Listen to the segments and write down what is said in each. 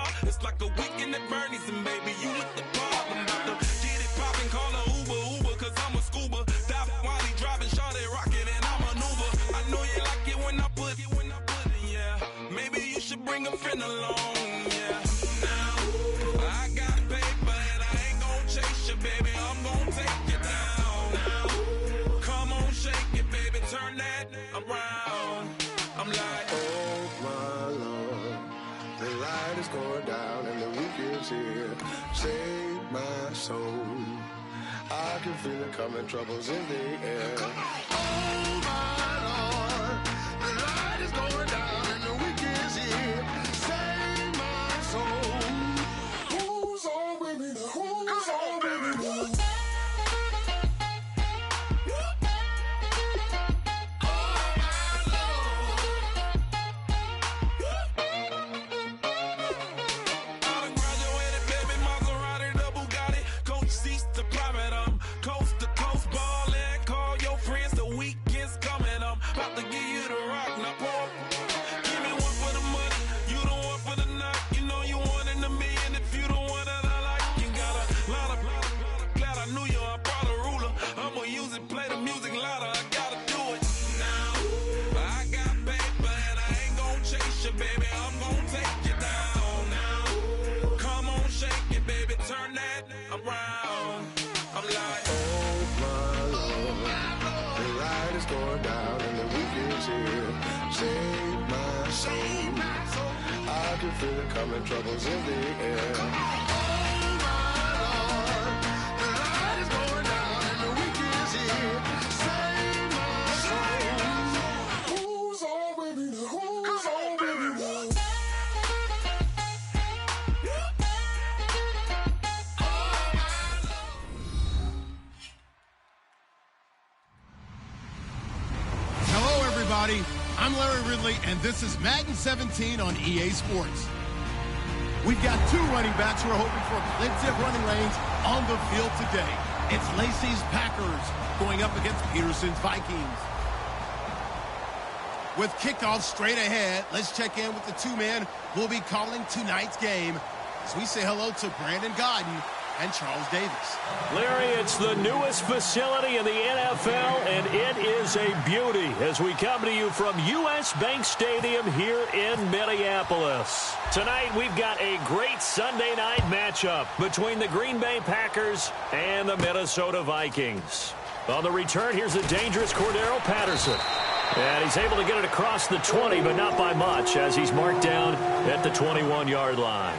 car. It's like a weekend at Bernie's, and baby, you look the part. I'm about to get it poppin', call her Uber, cause I'm a scuba. Dive while he driving, Shawty rocket, and I'm an Uber. I know you like it when I put it, yeah. Maybe you should bring a friend along, yeah. Now, I got paper and I ain't gon' chase you, baby. I'm gon' take you down. Now, come on, shake it, baby. Turn that around. I'm like, oh my Lord, the light is going down and the week is here. Save my soul. I can feel it coming, troubles in the air. Oh my Lord, the light is going down and the week is here. Save my soul. Who's on with me now? Who's on with me now? Feel it coming, troubles in the air. Oh my Lord, the light is going down and the week is here. Save my soul. Who's on with me now? Who's on with me now? Hello, everybody. I'm Larry Ridley, and this is Madden 17 on EA Sports. We've got two running backs who are hoping for plenty of running lanes on the field today. It's Lacey's Packers going up against Peterson's Vikings. With kickoff straight ahead, let's check in with the two men who will be calling tonight's game as we say hello to Brandon Gaudin and Charles Davis. Larry, it's the newest facility in the NFL, and it is a beauty as we come to you from U.S. Bank Stadium here in Minneapolis. Tonight, we've got a great Sunday night matchup between the Green Bay Packers and the Minnesota Vikings. On the return, here's the dangerous Cordero Patterson. And he's able to get it across the 20, but not by much, as he's marked down at the 21-yard line.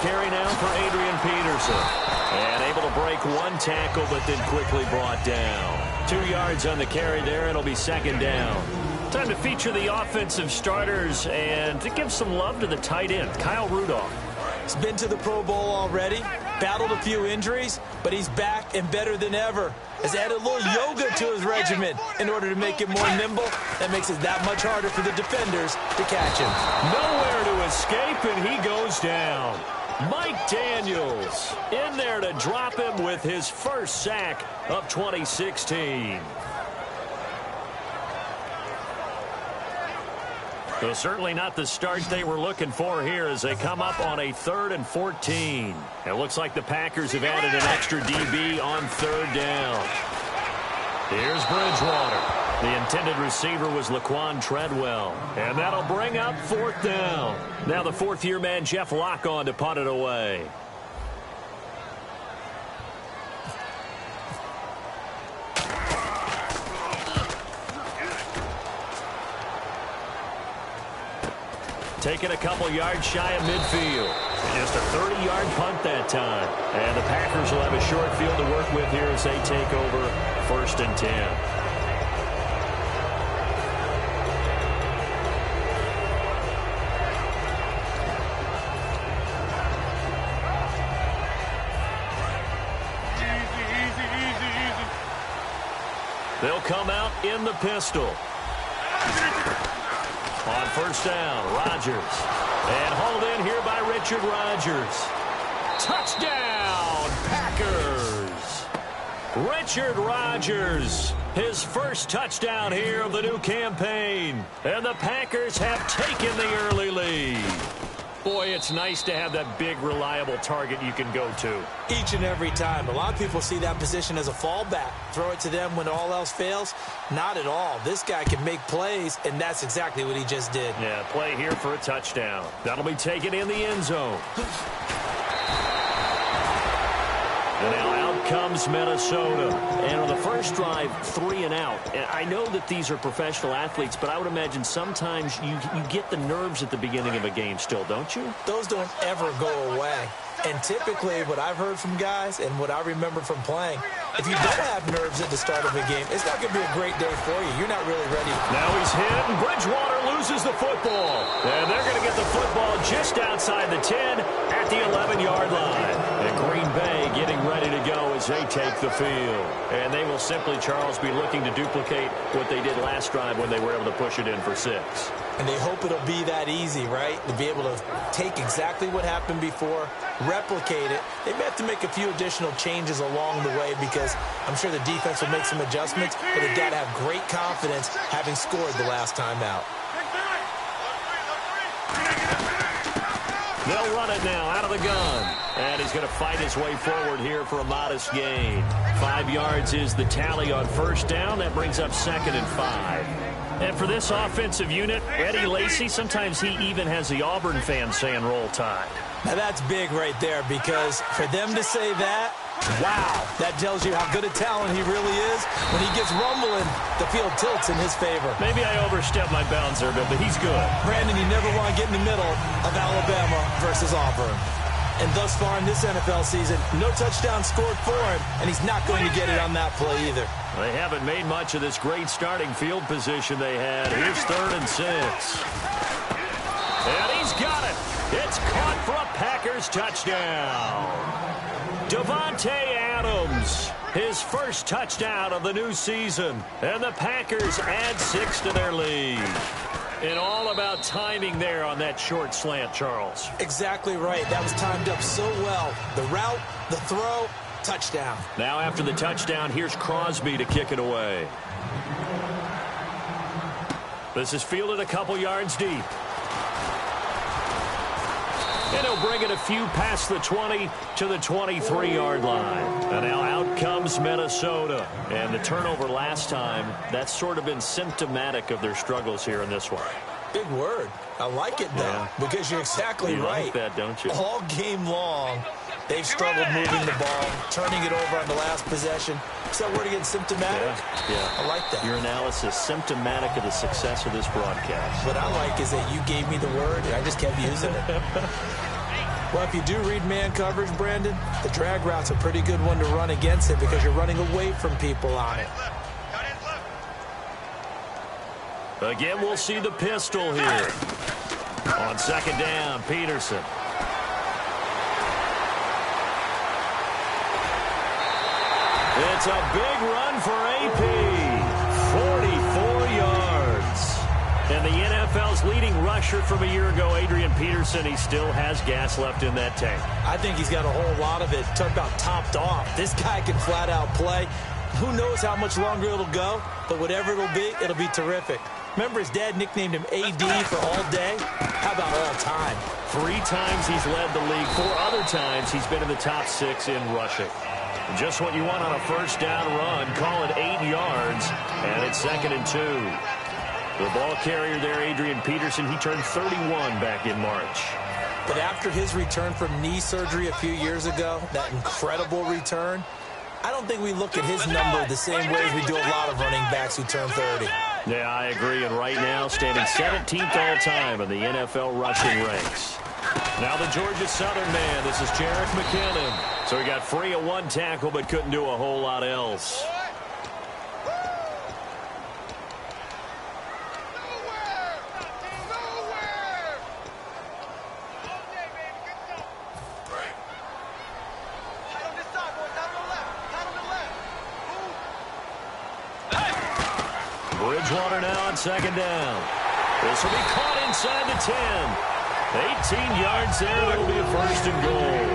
Carry now for Adrian Peterson. And able to break one tackle, but then quickly brought down. 2 yards on the carry there. It'll be second down. Time to feature the offensive starters and to give some love to the tight end, Kyle Rudolph. He's been to the Pro Bowl already, battled a few injuries, but he's back and better than ever. Has added a little yoga to his regimen in order to make it more nimble. That makes it that much harder for the defenders to catch him. Nowhere to escape, and he goes down. Mike Daniels in there to drop him with his first sack of 2016. So certainly not the start they were looking for here as they come up on a 3rd and 14. It looks like the Packers have added an extra DB on 3rd down. Here's Bridgewater. The intended receiver was Laquan Treadwell. And that'll bring up 4th down. Now the 4th-year man, Jeff Locke, on to punt it away. Taking a couple yards shy of midfield. Just a 30-yard punt that time. And the Packers will have a short field to work with here as they take over 1st and 10. They'll come out in the pistol. On first down, Rodgers. And hauled in here by Richard Rodgers. Touchdown, Packers! Richard Rodgers, his first touchdown here of the new campaign. And the Packers have taken the early lead. Boy, it's nice to have that big, reliable target you can go to. Each and every time. A lot of people see that position as a fallback. Throw it to them when all else fails. Not at all. This guy can make plays, and that's exactly what he just did. Yeah, play here for a touchdown. That'll be taken in the end zone. And now out comes Minnesota. And on the first drive, 3 and out. And I know that these are professional athletes, but I would imagine sometimes you get the nerves at the beginning of a game still, don't you? Those don't ever go away. And typically what I've heard from guys and what I remember from playing, if you don't have nerves at the start of a game, it's not going to be a great day for you. You're not really ready. Now he's hit, and Bridgewater loses the football. And they're going to get the football just outside the 10 at the 11-yard line. And Green Bay getting ready to go as they take the field. And they will simply, Charles, be looking to duplicate what they did last drive when they were able to push it in for 6. And they hope it'll be that easy, right? To be able to take exactly what happened before, replicate it. They may have to make a few additional changes along the way because I'm sure the defense will make some adjustments, but they've got to have great confidence having scored the last time out. They'll run it now out of the gun. And he's going to fight his way forward here for a modest gain. 5 yards is the tally on first down. That brings up 2nd and 5. And for this offensive unit, Eddie Lacy, sometimes he even has the Auburn fans saying roll tide. Now that's big right there because for them to say that, wow, that tells you how good a talent he really is. When he gets rumbling, the field tilts in his favor. Maybe I overstepped my bounds there, but he's good. Brandon, you never want to get in the middle of Alabama versus Auburn. And thus far in this NFL season, no touchdown scored for him, and he's not going to get it on that play either. They haven't made much of this great starting field position they had. Here's 3rd and 6. And he's got it. It's caught for a Packers touchdown. Davante Adams, his first touchdown of the new season. And the Packers add 6 to their lead. And all about timing there on that short slant, Charles. Exactly right. That was timed up so well. The route, the throw, touchdown. Now after the touchdown, here's Crosby to kick it away. This is fielded a couple yards deep. And he'll bring it a few past the 20 to the 23-yard line. And now out comes Minnesota. And the turnover last time, that's sort of been symptomatic of their struggles here in this one. Big word. I like it, though, because you're exactly right. You like that, don't you? All game long, they've struggled moving the ball, turning it over on the last possession. Is that word again, symptomatic? Yeah. I like that. Your analysis, symptomatic of the success of this broadcast. What I like is that you gave me the word, and I just kept using it. Well, if you do read man coverage, Brandon, the drag route's a pretty good one to run against it because you're running away from people on it. Again, we'll see the pistol here. On 2nd down, Peterson. It's a big run for AP. 44 yards. And the NFL's leading rusher from a year ago, Adrian Peterson, he still has gas left in that tank. I think he's got a whole lot of it. Talk about topped off. This guy can flat out play. Who knows how much longer it'll go, but whatever it'll be terrific. Remember his dad nicknamed him AD for all day? How about all time? 3 times he's led the league. 4 other times he's been in the top 6 in rushing. Just what you want on a first down run. Call it 8 yards, and it's 2nd and 2. The ball carrier there, Adrian Peterson, he turned 31 back in March. But after his return from knee surgery a few years ago, that incredible return, I don't think we look at his number the same way as we do a lot of running backs who turn 30. Yeah, I agree. And right now, standing 17th all-time in the NFL rushing ranks. Now the Georgia Southern man. This is Jerick McKinnon. So he got free of 1 tackle, but couldn't do a whole lot else. Bridgewater now on second down. This will be caught inside the 10. 18 yards there. It'll be a first and goal.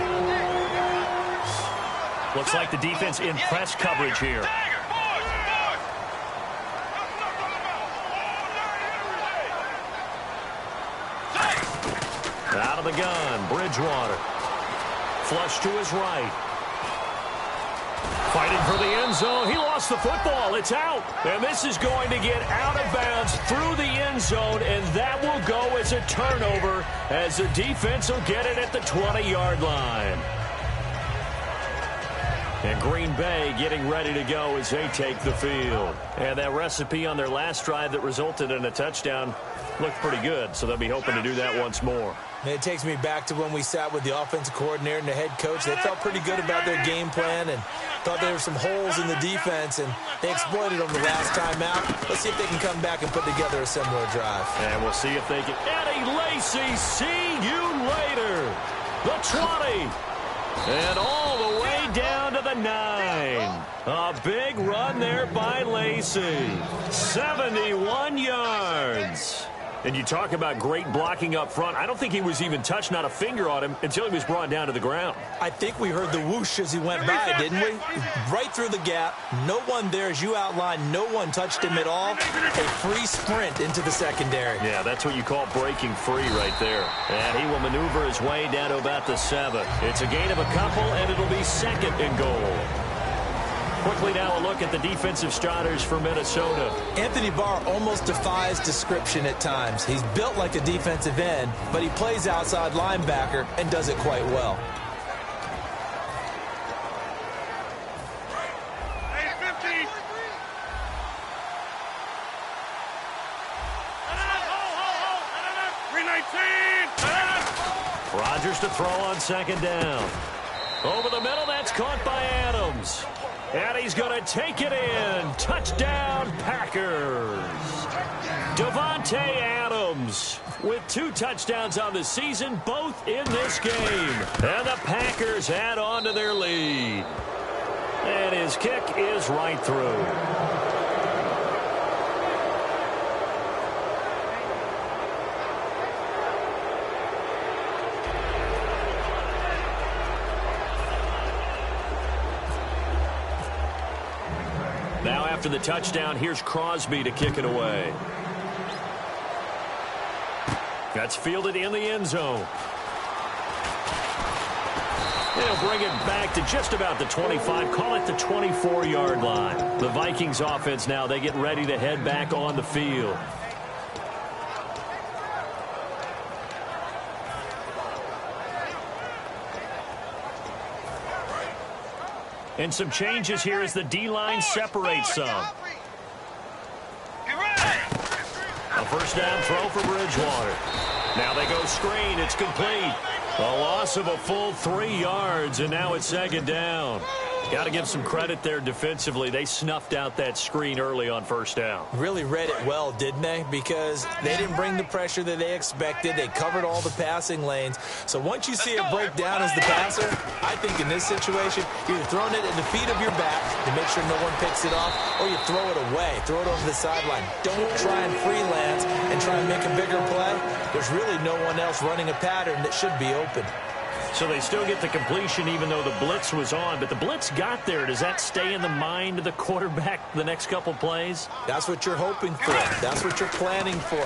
Looks like the defense in press coverage here. Out of the gun, Bridgewater. Flush to his right. Fighting for the end zone. He lost the football. It's out. And this is going to get out of bounds through the end zone, and that will go as a turnover as the defense will get it at the 20-yard line. And Green Bay getting ready to go as they take the field. And that recipe on their last drive that resulted in a touchdown looked pretty good, so they'll be hoping to do that once more. It takes me back to when we sat with the offensive coordinator and the head coach. They felt pretty good about their game plan and thought there were some holes in the defense, and they exploited them the last time out. Let's see if they can come back and put together a similar drive. And we'll see if they can. Eddie Lacy, see you later. The 20. And all the way down to the 9. A big run there by Lacy. 71 yards. And you talk about great blocking up front. I don't think he was even touched, not a finger on him, until he was brought down to the ground. I think we heard the whoosh as he went by, didn't we? Right through the gap. No one there, as you outlined. No one touched him at all. A free sprint into the secondary. Yeah, that's what you call breaking free right there. And he will maneuver his way down to about the 7. It's a gain of a couple, and it'll be second and goal. Quickly now a look at the defensive starters for Minnesota. Anthony Barr almost defies description at times. He's built like a defensive end, but he plays outside linebacker and does it quite well. Rodgers to throw on second down. Over the middle, that's caught by Adams. And he's going to take it in. Touchdown, Packers. Davante Adams with 2 touchdowns on the season, both in this game. And the Packers add on to their lead. And his kick is right through. Now after the touchdown, here's Crosby to kick it away. That's fielded in the end zone. They'll bring it back to just about the 25, call it the 24-yard line. The Vikings offense now, they get ready to head back on the field. And some changes here as the D-line separates some. A first down throw for Bridgewater. Now they go screen. It's complete. A loss of a full 3 yards, and now it's second down. Got to give some credit there defensively. They snuffed out that screen early on first down. Really read it well, didn't they? Because they didn't bring the pressure that they expected. They covered all the passing lanes. So once you see it break down as the passer, I think in this situation, you're either throwing it at the feet of your back to make sure no one picks it off, or you throw it away. Throw it over the sideline. Don't try and freelance and try and make a bigger play. There's really no one else running a pattern that should be open. So they still get the completion even though the blitz was on. But the blitz got there. Does that stay in the mind of the quarterback the next couple plays? That's what you're hoping for. That's what you're planning for.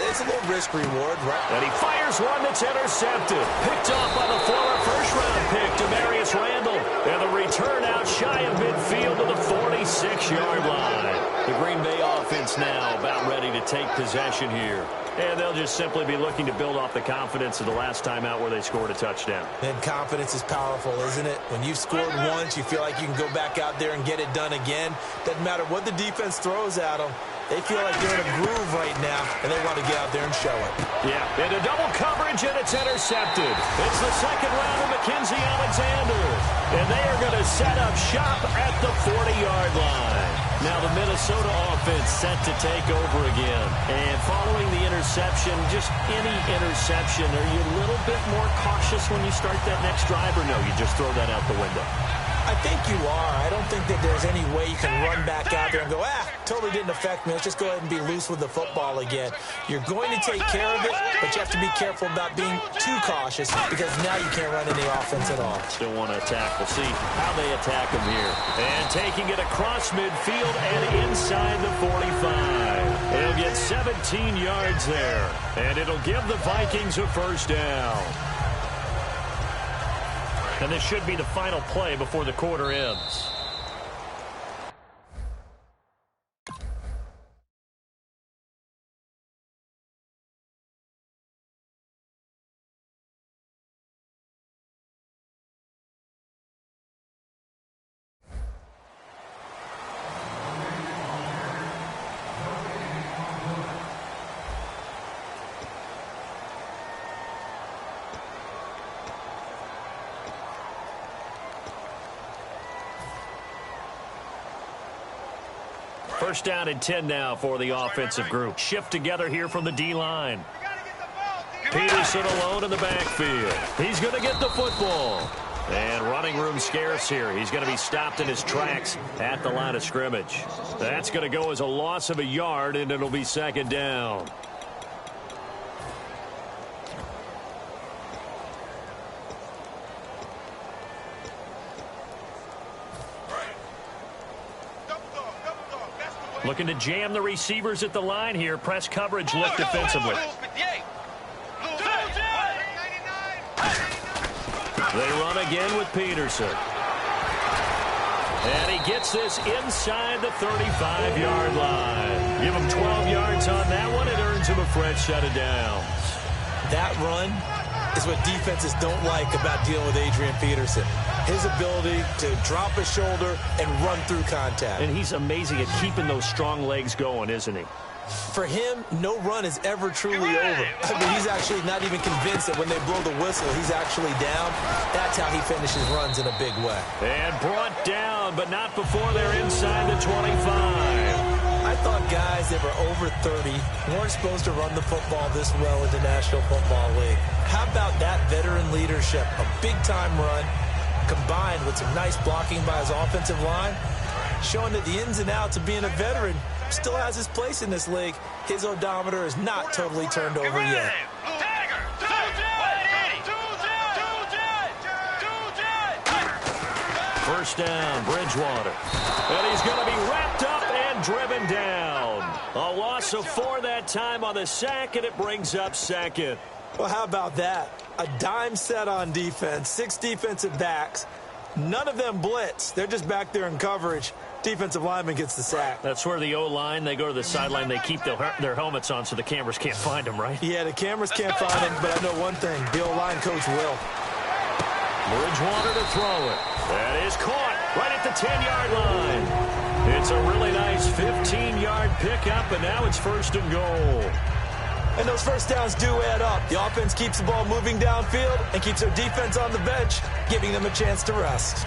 It's a little risk-reward, right? And he fires one that's intercepted. Picked off by the former first-round pick, Demarius Randall. And the return out shy of midfield to the 46-yard line. The Green Bay offense now about ready to take possession here. And they'll just simply be looking to build off the confidence of the last time out where they scored a touchdown. And confidence is powerful, isn't it? When you've scored once, you feel like you can go back out there and get it done again. Doesn't matter what the defense throws at them. They feel like they're in a groove right now, and they want to get out there and show it. Yeah, into double coverage, and it's intercepted. It's the second round of Mackenzie Alexander. And they are going to set up shop at the 40-yard line. Now the Minnesota offense set to take over again. And following the interception, just any interception, are you a little bit more cautious when you start that next drive, or no, you just throw that out the window? I think you are. I don't think that there's any way you can run back out there and go, totally didn't affect me. Let's just go ahead and be loose with the football again. You're going to take care of it, but you have to be careful about being too cautious because now you can't run any offense at all. Still want to attack. We'll see how they attack him here. And taking it across midfield and inside the 45. He'll get 17 yards there, and it'll give the Vikings a first down. And this should be the final play before the quarter ends. First down and 10 now for the offensive group. Shift together here from the D-line. Peterson alone in the backfield. He's going to get the football. And running room scarce here. He's going to be stopped in his tracks at the line of scrimmage. That's going to go as a loss of a yard, and it'll be second down. Looking to jam the receivers at the line here. Press coverage look defensively. They run again with Peterson. And he gets this inside the 35-yard line. Give him 12 yards on that one. It earns him a fresh set of downs. That run is what defenses don't like about dealing with Adrian Peterson. His ability to drop his shoulder and run through contact. And he's amazing at keeping those strong legs going, isn't he? For him, no run is ever truly over. I mean, he's actually not even convinced that when they blow the whistle, he's actually down. That's how he finishes runs in a big way. And brought down, but not before they're inside the 25. I thought guys that were over 30 weren't supposed to run the football this well in the National Football League. How about that veteran leadership? A big-time run combined with some nice blocking by his offensive line, showing that the ins and outs of being a veteran still has his place in this league. His odometer is not totally turned over yet. First down, Bridgewater. And he's going to be wrapped up and driven down. A loss of 4 that time on the sack, and it brings up second. Well, how about that? A dime set on defense, 6 defensive backs. None of them blitz. They're just back there in coverage. Defensive lineman gets the sack. That's where the O-line, they go to the sideline, they keep their helmets on so the cameras can't find them, right? Yeah, the cameras can't find him, but I know one thing. The O-line coach will. Bridgewater to throw it. That is caught right at the 10-yard line. It's a really nice 15-yard pickup, and now it's first and goal. And those first downs do add up. The offense keeps the ball moving downfield and keeps their defense on the bench, giving them a chance to rest.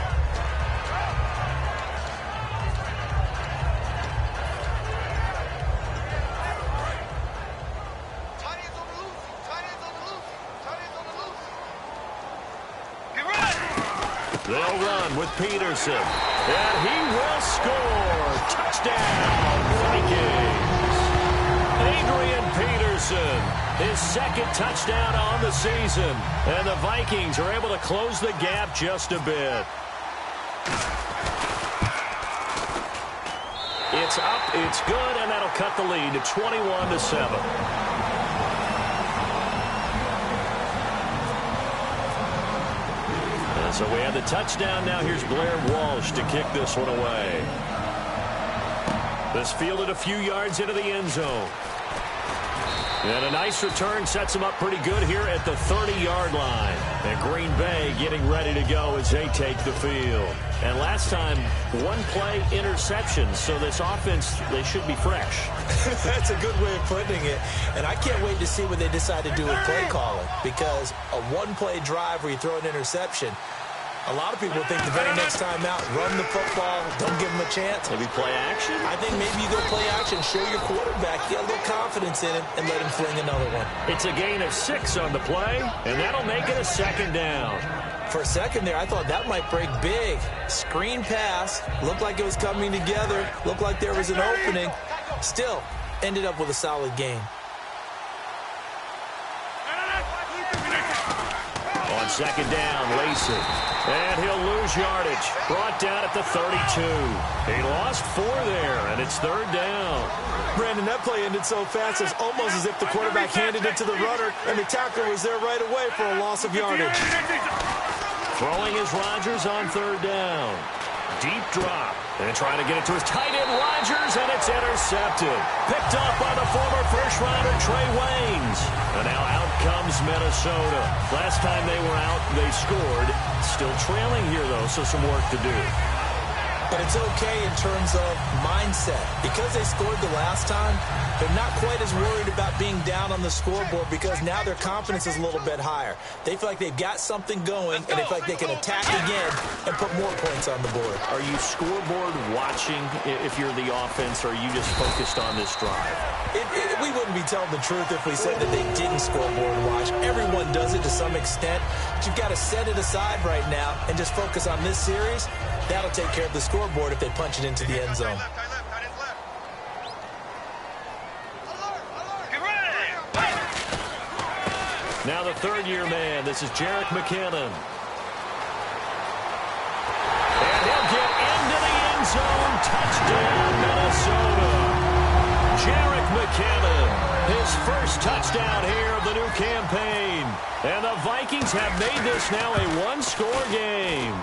They'll run with Peterson. And he will score. Touchdown, Vikings. Adrian Peterson, his second touchdown on the season. And the Vikings are able to close the gap just a bit. It's up, it's good, and that'll cut the lead to 21-7. So we have the touchdown. Now here's Blair Walsh to kick this one away. This fielded a few yards into the end zone. And a nice return sets him up pretty good here at the 30-yard line. And Green Bay getting ready to go as they take the field. And last time, one play interception. So this offense, they should be fresh. That's a good way of putting it. And I can't wait to see what they decide to do with play calling. Because a one-play drive where you throw an interception, a lot of people think the very next time out, run the football, don't give them a chance. Maybe play action? I think maybe you go play action, show your quarterback, get a little confidence in him, and let him fling another one. It's a gain of 6 on the play, and that'll make it a second down. For a second there, I thought that might break big. Screen pass. Looked like it was coming together. Looked like there was an opening. Still, ended up with a solid gain. On second down, Lacy. And he'll lose yardage. Brought down at the 32. He lost 4 there, and it's third down. Brandon, that play ended so fast, it's almost as if the quarterback handed it to the runner, and the tackler was there right away for a loss of yardage. Throwing is Rodgers on third down. Deep drop. And trying to get it to his tight end, Rodgers, and it's intercepted. Picked up by the former first-rounder, Trey Waynes. And now out comes Minnesota. Last time they were out, they scored. Still trailing here, though, so some work to do. But it's okay in terms of mindset. Because they scored the last time, they're not quite as worried about being down on the scoreboard because now their confidence is a little bit higher. They feel like they've got something going, and they feel like they can attack again and put more points on the board. Are you scoreboard watching if you're the offense, or are you just focused on this drive? We wouldn't be telling the truth if we said that they didn't scoreboard watch. Everyone does it to some extent, but you've got to set it aside right now and just focus on this series. That'll take care of the scoreboard if they punch it into the end zone. Now the third-year man. This is Jerick McKinnon. And he'll get into the end zone. Touchdown, Minnesota. Jerick McKinnon, his first touchdown here of the new campaign. And the Vikings have made this now a one-score game.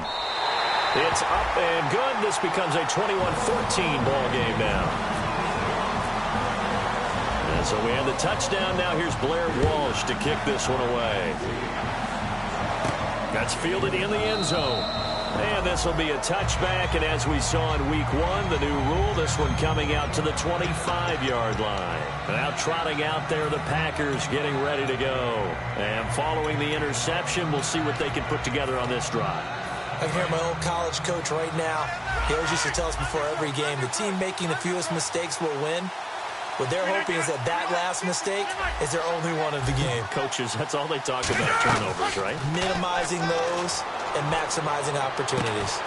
It's up and good. This becomes a 21-14 ball game now. And so we have the touchdown. Now here's Blair Walsh to kick this one away. That's fielded in the end zone. And this will be a touchback. And as we saw in week 1, the new rule, this one coming out to the 25-yard line. Now trotting out there, the Packers getting ready to go. And following the interception, we'll see what they can put together on this drive. I can hear my old college coach right now. He always used to tell us before every game, the team making the fewest mistakes will win. What they're hoping is that that last mistake is their only one of the game. Coaches, that's all they talk about, turnovers, right? Minimizing those and maximizing opportunities.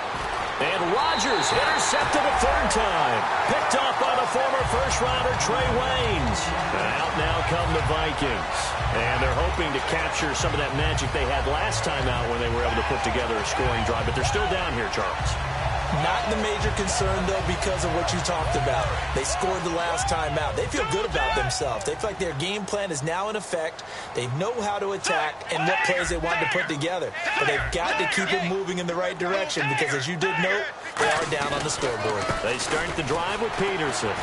And Rodgers intercepted a third time. Picked up by the former first-rounder, Trey Waynes. And out now come the Vikings. And they're hoping to capture some of that magic they had last time out when they were able to put together a scoring drive. But they're still down here, Charles. Not the major concern, though, because of what you talked about. They scored the last time out. They feel good about themselves. They feel like their game plan is now in effect. They know how to attack and what plays they want to put together. But they've got to keep it moving in the right direction because, as you did note, they are down on the scoreboard. They start the drive with Peterson.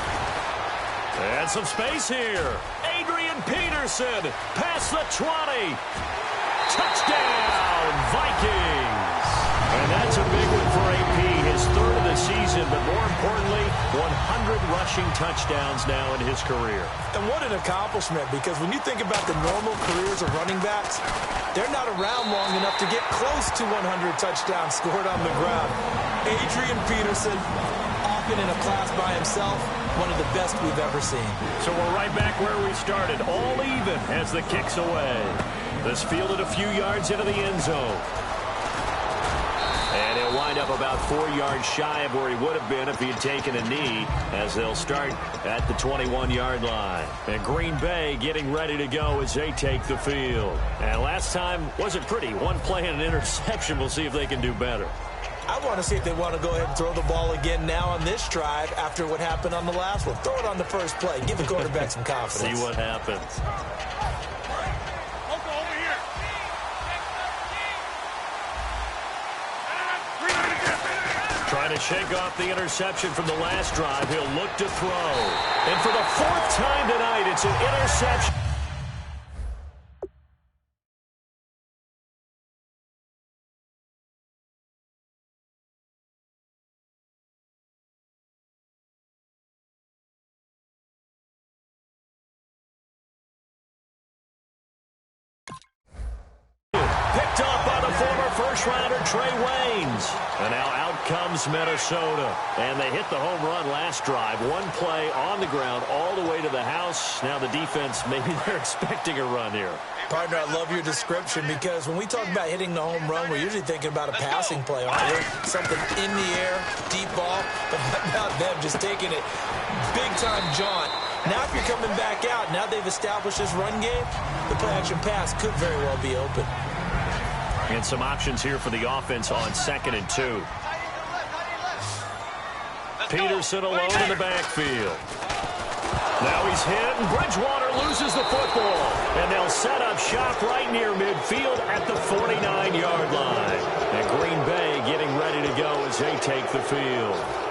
And some space here. Adrian Peterson past the 20. Touchdown, Vikings. And that's a big one for AP. His third of the season, but more importantly, 100 rushing touchdowns now in his career. And what an accomplishment, because when you think about the normal careers of running backs, they're not around long enough to get close to 100 touchdowns scored on the ground. Adrian Peterson, often in a class by himself, one of the best we've ever seen. So we're right back where we started, all even as the kick's away. This fielded a few yards into the end zone. And he'll wind up about 4 yards shy of where he would have been if he had taken a knee, as they'll start at the 21-yard line. And Green Bay getting ready to go as they take the field. And last time wasn't pretty. One play and an interception. We'll see if they can do better. I want to see if they want to go ahead and throw the ball again now on this drive after what happened on the last one. Throw it on the first play. Give the quarterback some confidence. See what happens. Trying to shake off the interception from the last drive. He'll look to throw. And for the 4th time tonight, it's an interception. Picked up by the former first-rounder Trey Waynes. And now out comes Minnesota. And they hit the home run last drive. One play on the ground all the way to the house. Now the defense, maybe they're expecting a run here. Partner, I love your description because when we talk about hitting the home run, we're usually thinking about a passing play, aren't we? Something in the air, deep ball, but how about them just taking it big-time jaunt. Now if you're coming back out, now they've established this run game, the play-action pass could very well be open. And some options here for the offense on 2nd and 2. Peterson alone in the backfield. Now he's hit, and Bridgewater loses the football. And they'll set up shop right near midfield at the 49-yard line. And Green Bay getting ready to go as they take the field.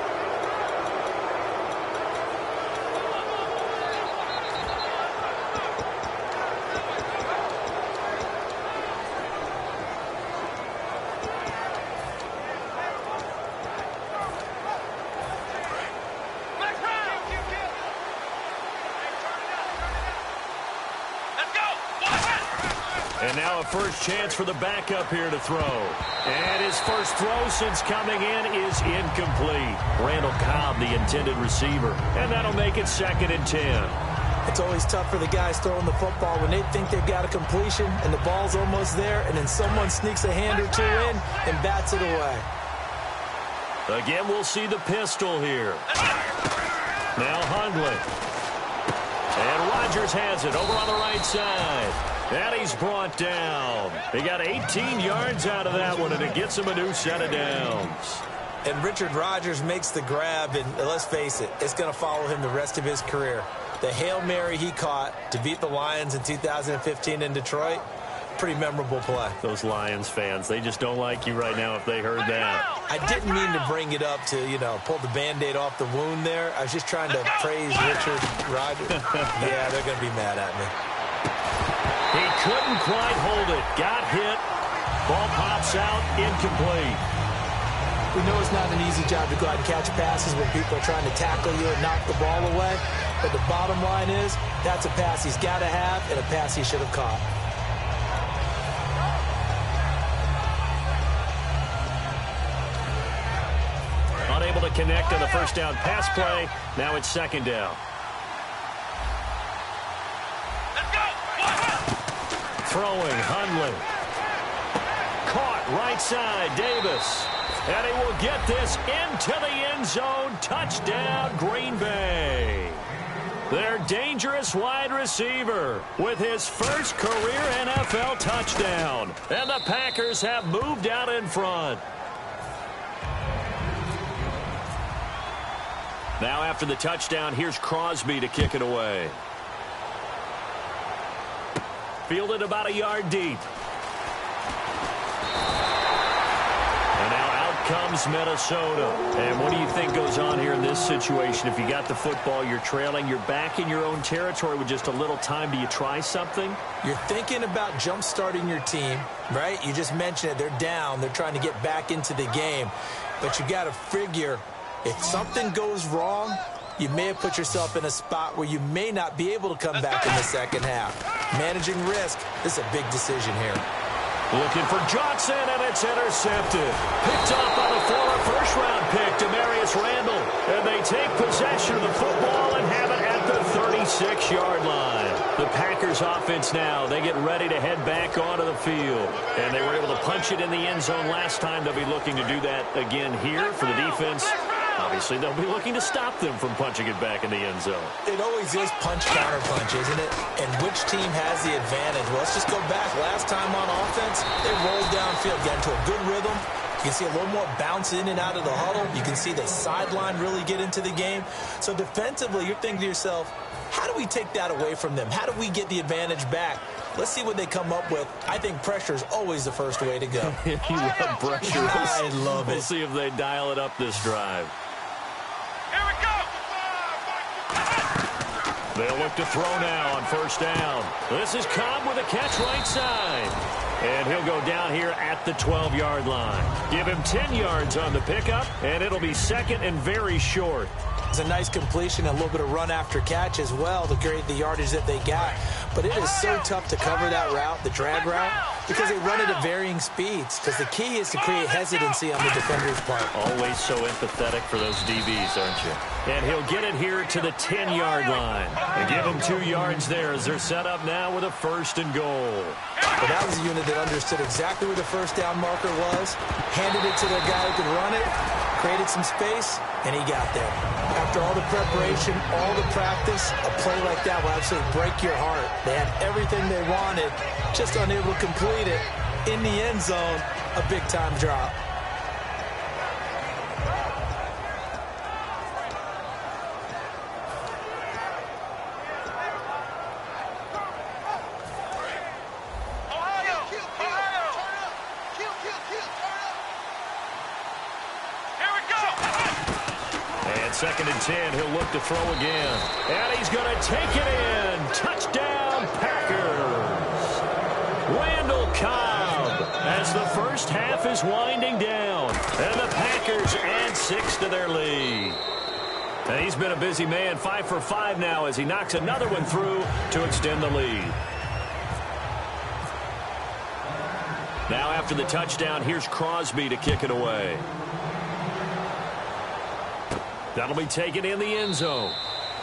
And now a first chance for the backup here to throw. And his first throw since coming in is incomplete. Randall Cobb, the intended receiver. And that'll make it 2nd and 10. It's always tough for the guys throwing the football when they think they've got a completion and the ball's almost there, and then someone sneaks a hand or two in and bats it away. Again, we'll see the pistol here. Now Hundley. And Rodgers has it over on the right side. And he's brought down. He got 18 yards out of that one, and it gets him a new set of downs. And Richard Rodgers makes the grab, and let's face it, it's going to follow him the rest of his career. The Hail Mary he caught to beat the Lions in 2015 in Detroit, pretty memorable play. Those Lions fans, they just don't like you right now if they heard that. I didn't mean to bring it up to, pull the Band-Aid off the wound there. I was just trying to praise Richard Rodgers. Yeah, they're going to be mad at me. He couldn't quite hold it. Got hit. Ball pops out. Incomplete. We know it's not an easy job to go out and catch passes when people are trying to tackle you and knock the ball away. But the bottom line is, that's a pass he's got to have and a pass he should have caught. Unable to connect on the first down pass play. Now it's 2nd down. Throwing, Hundley. Caught right side, Davis. And he will get this into the end zone. Touchdown, Green Bay. Their dangerous wide receiver with his first career NFL touchdown. And the Packers have moved out in front. Now after the touchdown, here's Crosby to kick it away. Fielded about a yard deep. And now out comes Minnesota. And what do you think goes on here in this situation? If you got the football, you're trailing, you're back in your own territory with just a little time. Do you try something? You're thinking about jump-starting your team, right? You just mentioned it. They're down. They're trying to get back into the game. But you got to figure, if something goes wrong, you may have put yourself in a spot where you may not be able to come back in the second half. Managing risk, this is a big decision here. Looking for Johnson, and it's intercepted. Picked up by the former first-round pick, Demarius Randall. And they take possession of the football and have it at the 36-yard line. The Packers offense now, they get ready to head back onto the field. And they were able to punch it in the end zone last time. They'll be looking to do that again here for the defense. Obviously, they'll be looking to stop them from punching it back in the end zone. It always is punch-counter-punch, isn't it? And which team has the advantage? Well, let's just go back. Last time on offense, they rolled downfield, got into a good rhythm. You can see a little more bounce in and out of the huddle. You can see the sideline really get into the game. So defensively, you're thinking to yourself, how do we take that away from them? How do we get the advantage back? Let's see what they come up with. I think pressure is always the first way to go. You love pressure. I love it. We'll see if they dial it up this drive. They'll look to throw now on first down. This is Cobb with a catch right side. And he'll go down here at the 12-yard line. Give him 10 yards on the pickup, and it'll be 2nd and very short. It's a nice completion, a little bit of run after catch as well to create the yardage that they got. But it is so tough to cover that route, the drag route. Because they run it at varying speeds. Because the key is to create hesitancy on the defender's part. Always so empathetic for those DBs, aren't you? And he'll get it here to the 10-yard line. And give him 2 yards there as they're set up now with a 1st and goal. But that was a unit that understood exactly where the first down marker was, handed it to their guy who could run it, created some space, and he got there. After all the preparation, all the practice, a play like that will absolutely break your heart. They had everything they wanted, just unable to complete it. In the end zone, a big-time drop. Second and 10, he'll look to throw again. And he's going to take it in. Touchdown, Packers. Randall Cobb as the first half is winding down. And the Packers add 6 to their lead. And he's been a busy man, 5 for 5 now as he knocks another one through to extend the lead. Now after the touchdown, here's Crosby to kick it away. That'll be taken in the end zone.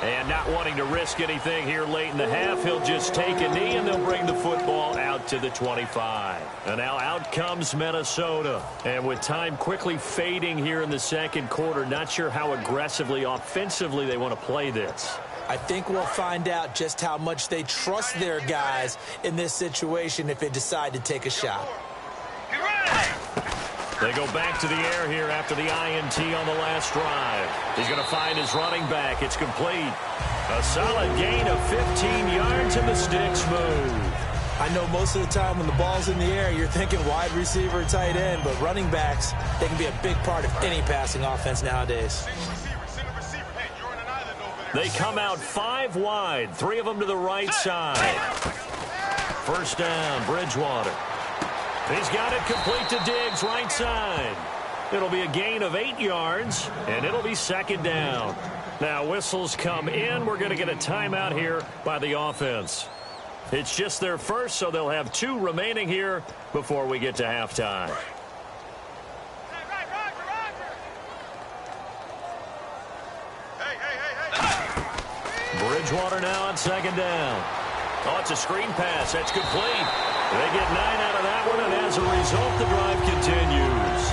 And not wanting to risk anything here late in the half, he'll just take a knee and they'll bring the football out to the 25. And now out comes Minnesota. And with time quickly fading here in the second quarter, not sure how aggressively, offensively they want to play this. I think we'll find out just how much they trust their guys in this situation if they decide to take a shot. They go back to the air here after the INT on the last drive. He's going to find his running back. It's complete. A solid gain of 15 yards and the sticks move. I know most of the time when the ball's in the air, you're thinking wide receiver, tight end, but running backs, they can be a big part of any passing offense nowadays. They come out 5 wide, 3 of them to the right side. First down, Bridgewater. He's got it complete to Diggs, right side. It'll be a gain of 8 yards, and it'll be second down. Now whistles come in. We're going to get a timeout here by the offense. It's just their first, so they'll have 2 remaining here before we get to halftime. Bridgewater now on second down. Oh, it's a screen pass. That's complete. They get 9 out of that one, and as a result, the drive continues.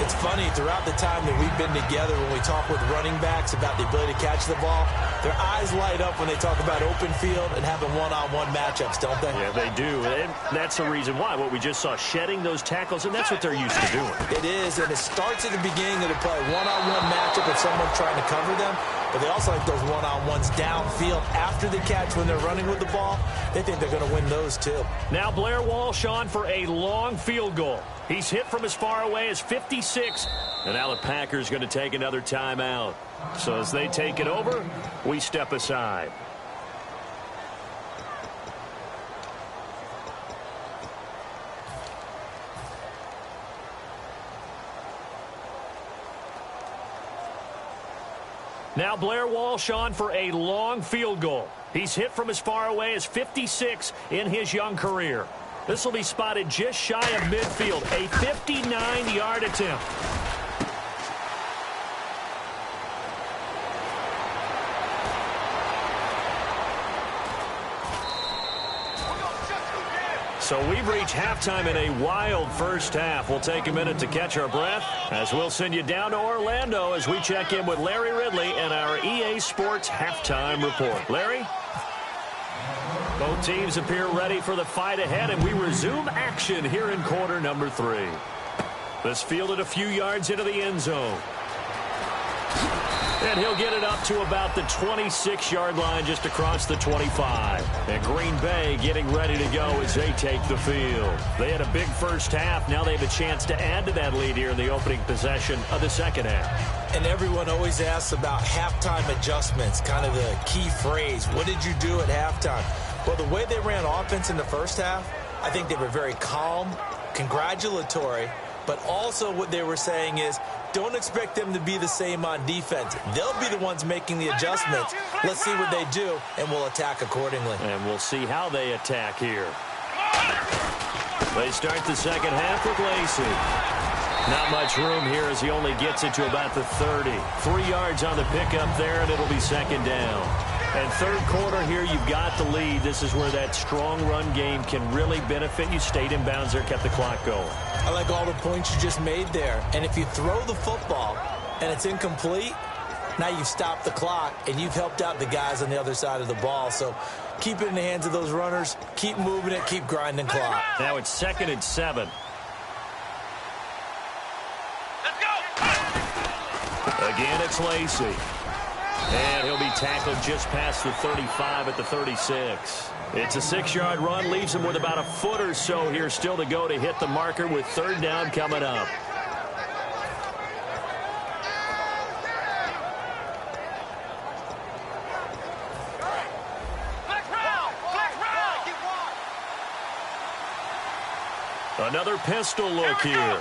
It's funny, throughout the time that we've been together, when we talk with running backs about the ability to catch the ball, their eyes light up when they talk about open field and having one-on-one matchups, don't they? Yeah, they do. And that's the reason why. What we just saw, shedding those tackles, and that's what they're used to doing. It is, and it starts at the beginning of the play. One-on-one matchup if someone's trying to cover them, but they also like those one-on-ones downfield after the catch when they're running with the ball. They think they're going to win those, too. Now Blair Walsh on for a long field goal. He's hit from as far away as 56. And now the Packers going to take another timeout. So as they take it over, we step aside. Now Blair Walsh on for a long field goal. He's hit from as far away as 56 in his young career. This will be spotted just shy of midfield, a 59-yard attempt. So we've reached halftime in a wild first half. We'll take a minute to catch our breath as we'll send you down to Orlando as we check in with Larry Ridley and our EA Sports halftime report. Larry? Both teams appear ready for the fight ahead, and we resume action here in quarter number 3. This fielded a few yards into the end zone. And he'll get it up to about the 26-yard line just across the 25. And Green Bay getting ready to go as they take the field. They had a big first half. Now they have a chance to add to that lead here in the opening possession of the second half. And everyone always asks about halftime adjustments, kind of the key phrase. What did you do at halftime? Well, the way they ran offense in the first half, I think they were very calm, congratulatory, but also what they were saying is, don't expect them to be the same on defense. They'll be the ones making the adjustments. Let's see what they do, and we'll attack accordingly. And we'll see how they attack here. They start the second half with Lacy. Not much room here as he only gets it to about the 30. 3 yards on the pickup there, and it'll be second down. And third quarter here, you've got the lead. This is where that strong run game can really benefit you. Stayed in bounds there, kept the clock going. I like all the points you just made there. And if you throw the football and it's incomplete, now you've stopped the clock and you've helped out the guys on the other side of the ball. So keep it in the hands of those runners. Keep moving it. Keep grinding clock. Now it's 2nd and 7. Let's go. Again, it's Lacy. And he'll be tackled just past the 35 at the 36. It's a 6-yard run, leaves him with about a foot or so here still to go to hit the marker with third down coming up. Another pistol look here.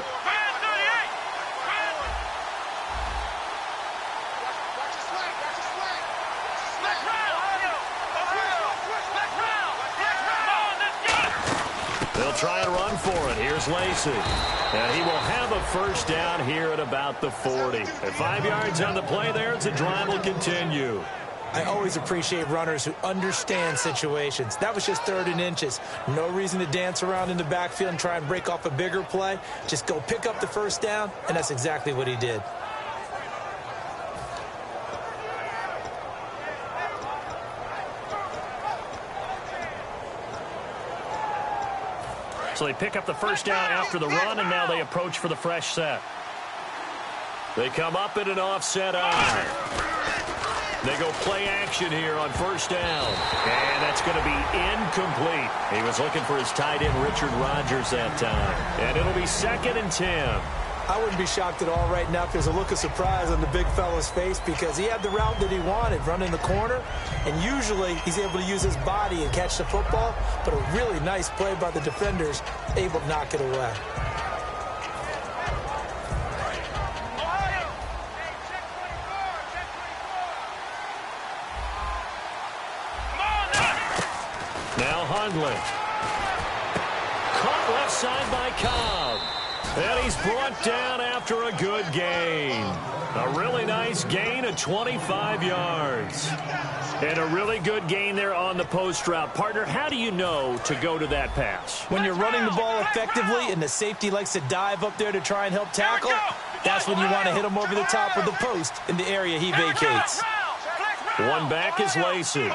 They'll try and run for it. Here's Lacy. And he will have a first down here at about the 40. At 5 yards on the play there, the drive will continue. I always appreciate runners who understand situations. That was just 3rd and inches. No reason to dance around in the backfield and try and break off a bigger play. Just go pick up the first down, and that's exactly what he did. So they pick up the first down after the run, and now they approach for the fresh set. They come up in an offset eye. They go play action here on first down. And that's going to be incomplete. He was looking for his tight end, Richard Rodgers, that time. And it'll be 2nd and 10. I wouldn't be shocked at all right now if there's a look of surprise on the big fella's face because he had the route that he wanted, running the corner, and usually he's able to use his body and catch the football, but a really nice play by the defenders, able to knock it away. Now Hundley. Caught left side by Cobb. And he's brought down after a good gain. A really nice gain of 25 yards. And a really good gain there on the post route. Partner, how do you know to go to that pass? When you're running the ball effectively and the safety likes to dive up there to try and help tackle, that's when you want to hit him over the top of the post in the area he vacates. One back is Lacy.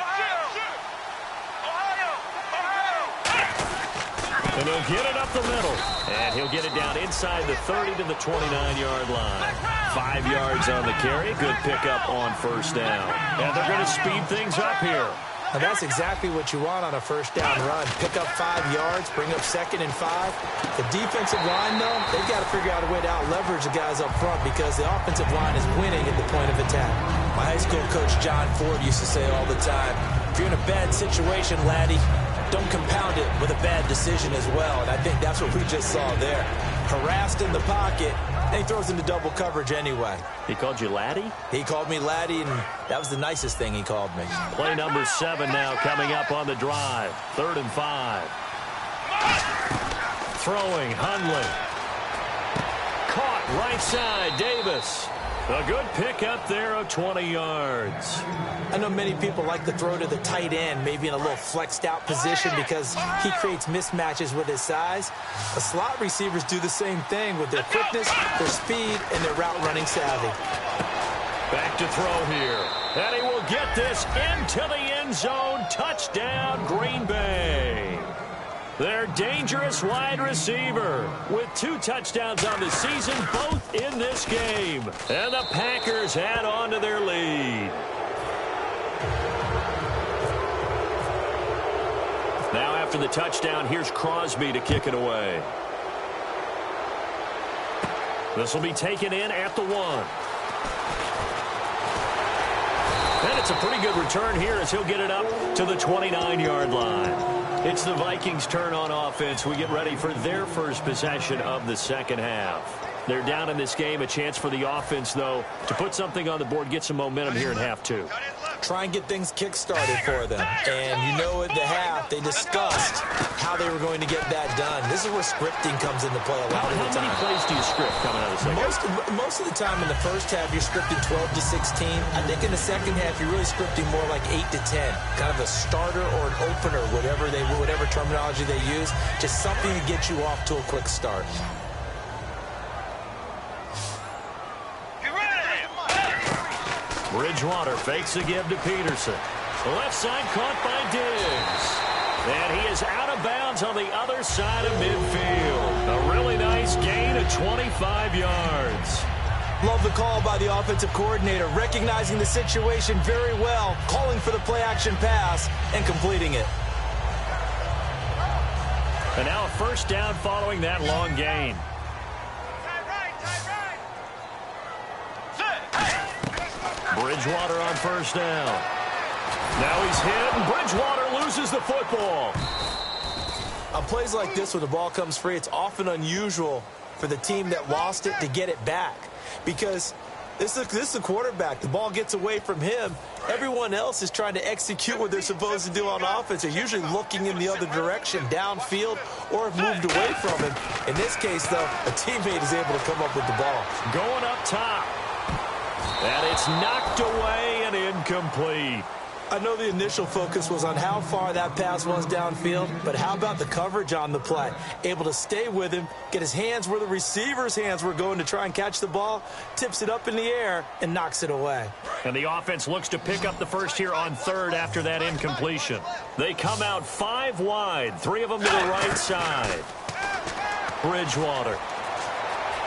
And he'll get it up the middle. And he'll get it down inside the 30 to the 29-yard line. 5 yards on the carry. Good pickup on first down. And they're going to speed things up here. And that's exactly what you want on a first down run. Pick up 5 yards, bring up 2nd and 5. The defensive line, though, they've got to figure out a way to out-leverage the guys up front because the offensive line is winning at the point of attack. My high school coach, John Ford, used to say all the time, if you're in a bad situation, laddie, don't compound it with a bad decision as well. And I think that's what we just saw there. Harassed in the pocket, and he throws into double coverage anyway. He called you laddie? He called me laddie, and that was the nicest thing he called me. Play number 7 now coming up on the drive. 3rd and 5. Throwing, Hundley. Caught right side, Davis. A good pickup there of 20 yards. I know many people like to throw to the tight end, maybe in a little flexed out position because he creates mismatches with his size. The slot receivers do the same thing with their quickness, their speed, and their route running savvy. Back to throw here. And he will get this into the end zone. Touchdown, Green Bay. Their dangerous wide receiver with 2 touchdowns on the season, both in this game. And the Packers add on to their lead. Now after the touchdown, here's Crosby to kick it away. This will be taken in at the 1. And it's a pretty good return here as he'll get it up to the 29-yard line. It's the Vikings' turn on offense. We get ready for their first possession of the second half. They're down in this game. A chance for the offense, though, to put something on the board, get some momentum here in half 2. try and get things kick-started for them. And you know at the half, they discussed how they were going to get that done. This is where scripting comes into play a lot of the time. How many plays do you script coming out of the second half? Most of the time in the first half, you're scripting 12 to 16. I think in the second half, you're really scripting more like 8 to 10. Kind of a starter or an opener, whatever terminology they use. Just something to get you off to a quick start. Bridgewater fakes the give to Peterson. Left side caught by Diggs. And he is out of bounds on the other side of midfield. A really nice gain of 25 yards. Love the call by the offensive coordinator, recognizing the situation very well, calling for the play-action pass, and completing it. And now a first down following that long gain. Bridgewater on first down. Now he's hit, and Bridgewater loses the football. On plays like this, when the ball comes free, it's often unusual for the team that lost it to get it back. Because this is the quarterback. The ball gets away from him. Everyone else is trying to execute what they're supposed to do on offense. They're usually looking in the other direction, downfield, or have moved away from him. In this case, though, a teammate is able to come up with the ball. Going up top. And it's knocked away and incomplete. I know the initial focus was on how far that pass was downfield, but how about the coverage on the play? Able to stay with him, get his hands where the receiver's hands were going to try and catch the ball, tips it up in the air, and knocks it away. And the offense looks to pick up the first here on third after that incompletion. They come out 5 wide, 3 of them to the right side. Bridgewater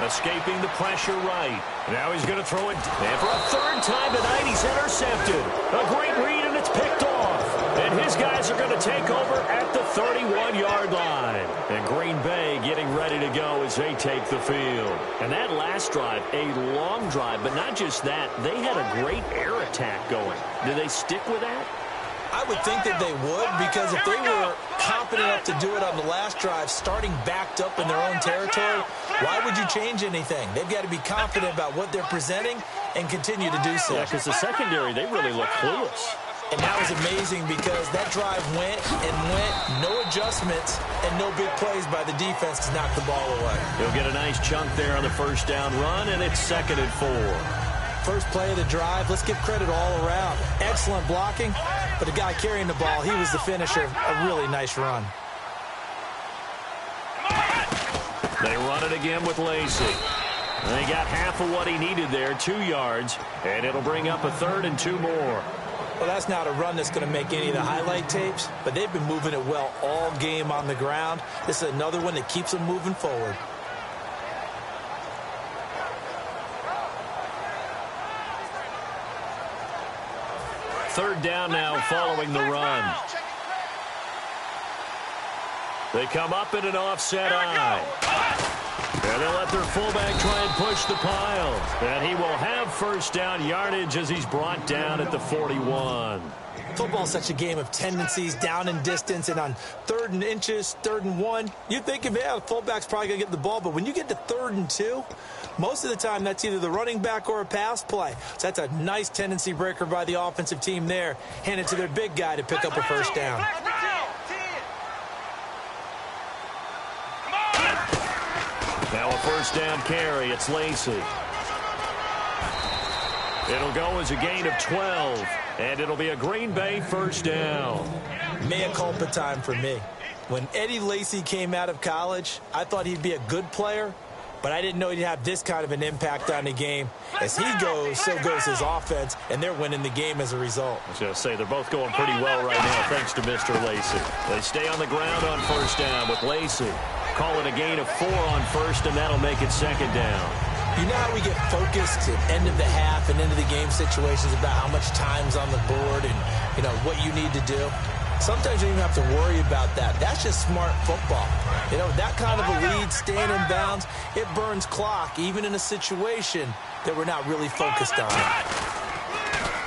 escaping the pressure right. Now he's going to throw it. And for a third time tonight, he's intercepted. A great read, and it's picked off. And his guys are going to take over at the 31-yard line. And Green Bay getting ready to go as they take the field. And that last drive, a long drive, but not just that. They had a great air attack going. Do they stick with that? I would think that they would, because if they were confident enough to do it on the last drive, starting backed up in their own territory, why would you change anything? They've got to be confident about what they're presenting and continue to do so. Yeah, because the secondary, they really look clueless. And that was amazing because that drive went and went, no adjustments, and no big plays by the defense to knock the ball away. He'll get a nice chunk there on the first down run, and it's 2nd and 4. First play of the drive, let's give credit all around. Excellent blocking, but the guy carrying the ball, he was the finisher. A really nice run. They run it again with Lacy. They got half of what he needed there, 2 yards, and it'll bring up a 3rd and 2 more. Well, that's not a run that's going to make any of the highlight tapes, but they've been moving it well all game on the ground. This is another one that keeps them moving forward. Third down now following the run. They come up in an offset eye. And they'll let their fullback try and push the pile. And he will have first down yardage as he's brought down at the 41. Football's such a game of tendencies, down in distance, and on 3rd and inches, 3rd and 1, you think, yeah, the fullback's probably going to get the ball, but when you get to 3rd and 2, most of the time that's either the running back or a pass play. So that's a nice tendency breaker by the offensive team there. Hand it to their big guy to pick up a first down. Now a first down carry. It's Lacy. It'll go as a gain of 12, and it'll be a Green Bay first down. Mea culpa time for me. When Eddie Lacy came out of college, I thought he'd be a good player, but I didn't know he'd have this kind of an impact on the game. As he goes, so goes his offense, and they're winning the game as a result. I was going to say, they're both going pretty well right now, thanks to Mr. Lacy. They stay on the ground on first down with Lacy. Call it a gain of 4 on first, and that'll make it 2nd down. You know how we get focused at end of the half and into the game situations about how much time's on the board and, you know, what you need to do? Sometimes you don't even have to worry about that. That's just smart football. You know, that kind of a lead, staying in bounds, it burns clock, even in a situation that we're not really focused on.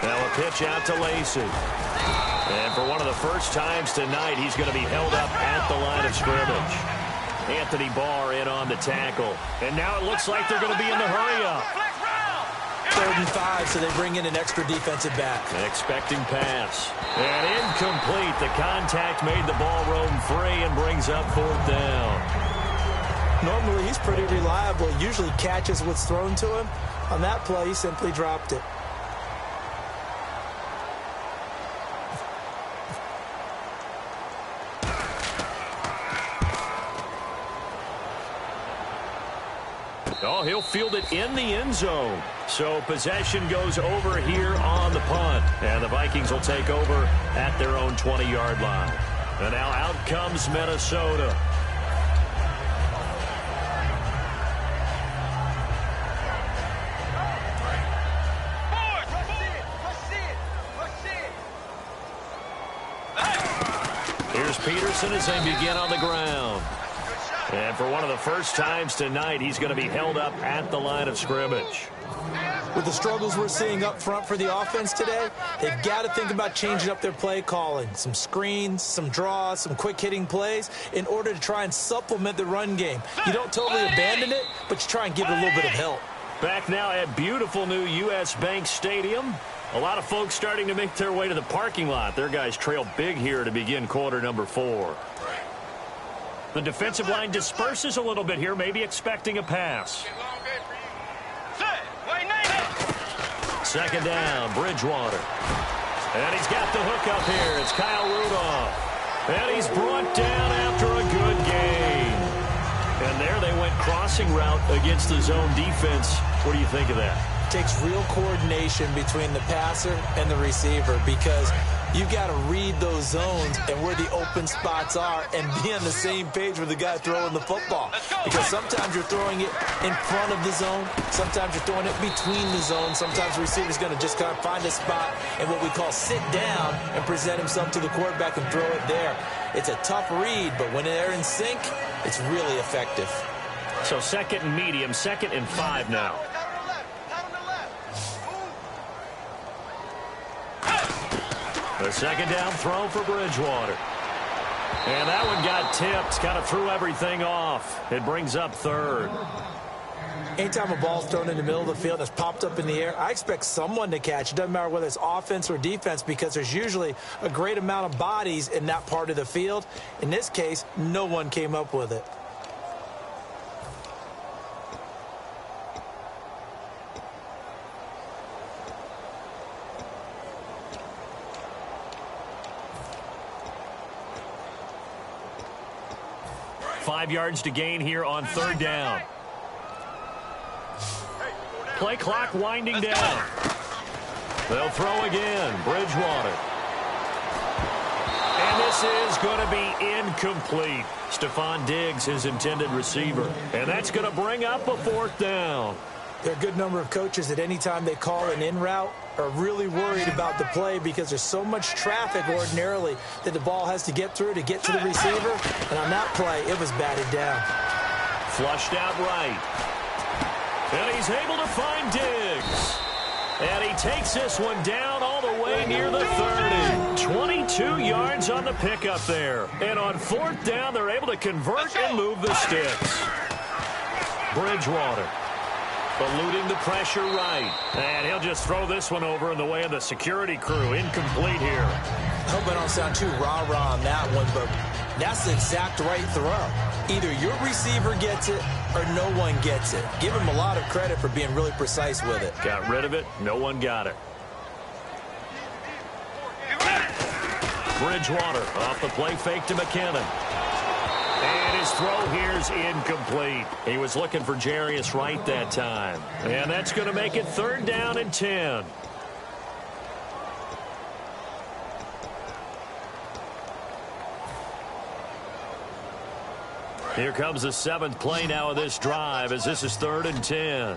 Now a pitch out to Lacy. And for one of the first times tonight, he's going to be held up at the line of scrimmage. Anthony Barr in on the tackle. And now it looks like they're going to be in the hurry-up. The 3rd and 5, so they bring in an extra defensive back. Expecting pass. And incomplete. The contact made the ball roam free and brings up 4th down. Normally, he's pretty reliable. He usually catches what's thrown to him. On that play, he simply dropped it. Oh, he'll field it in the end zone. So possession goes over here on the punt. And the Vikings will take over at their own 20-yard line. And now out comes Minnesota. Here's Peterson as they begin on the ground. And for one of the first times tonight, he's going to be held up at the line of scrimmage. With the struggles we're seeing up front for the offense today, they've got to think about changing up their play calling. Some screens, some draws, some quick-hitting plays in order to try and supplement the run game. You don't totally abandon it, but you try and give it a little bit of help. Back now at beautiful new U.S. Bank Stadium. A lot of folks starting to make their way to the parking lot. Their guys trail big here to begin quarter number 4. The defensive line disperses a little bit here, maybe expecting a pass. 2nd down, Bridgewater. And he's got the hook up here. It's Kyle Rudolph. And he's brought down after a good gain. And there they went crossing route against the zone defense. What do you think of that? Takes real coordination between the passer and the receiver because you've got to read those zones and where the open spots are and be on the same page with the guy throwing the football. Because sometimes you're throwing it in front of the zone. Sometimes you're throwing it between the zones. Sometimes the receiver's going to just kind of find a spot and what we call sit down and present himself to the quarterback and throw it there. It's a tough read, but when they're in sync, it's really effective. So 2nd and medium, 2nd and 5 now. The 2nd down throw for Bridgewater. And that one got tipped, kind of threw everything off. It brings up 3rd. Anytime a ball's thrown in the middle of the field that's popped up in the air, I expect someone to catch. It doesn't matter whether it's offense or defense because there's usually a great amount of bodies in that part of the field. In this case, no one came up with it. Five yards to gain here on 3rd down. Play clock winding down. They'll throw again. Bridgewater. And this is going to be incomplete. Stephon Diggs, his intended receiver. And that's going to bring up a 4th down. There are a good number of coaches that any time they call an in route are really worried about the play because there's so much traffic ordinarily that the ball has to get through to get to the receiver. And on that play, it was batted down. Flushed out right. And he's able to find Diggs. And he takes this one down all the way near the 30. 22 yards on the pickup there. And on 4th down, they're able to convert and move the sticks. Bridgewater. Eluding the pressure right. And he'll just throw this one over in the way of the security crew. Incomplete here. I hope I don't sound too rah-rah on that one, but that's the exact right throw. Either your receiver gets it or no one gets it. Give him a lot of credit for being really precise with it. Got rid of it. No one got it. Bridgewater off the play fake to McKinnon. And his throw here's incomplete. He was looking for Jarius Wright that time. And that's going to make it 3rd down and 10. Here comes the 7th play now of this drive as this is 3rd and 10.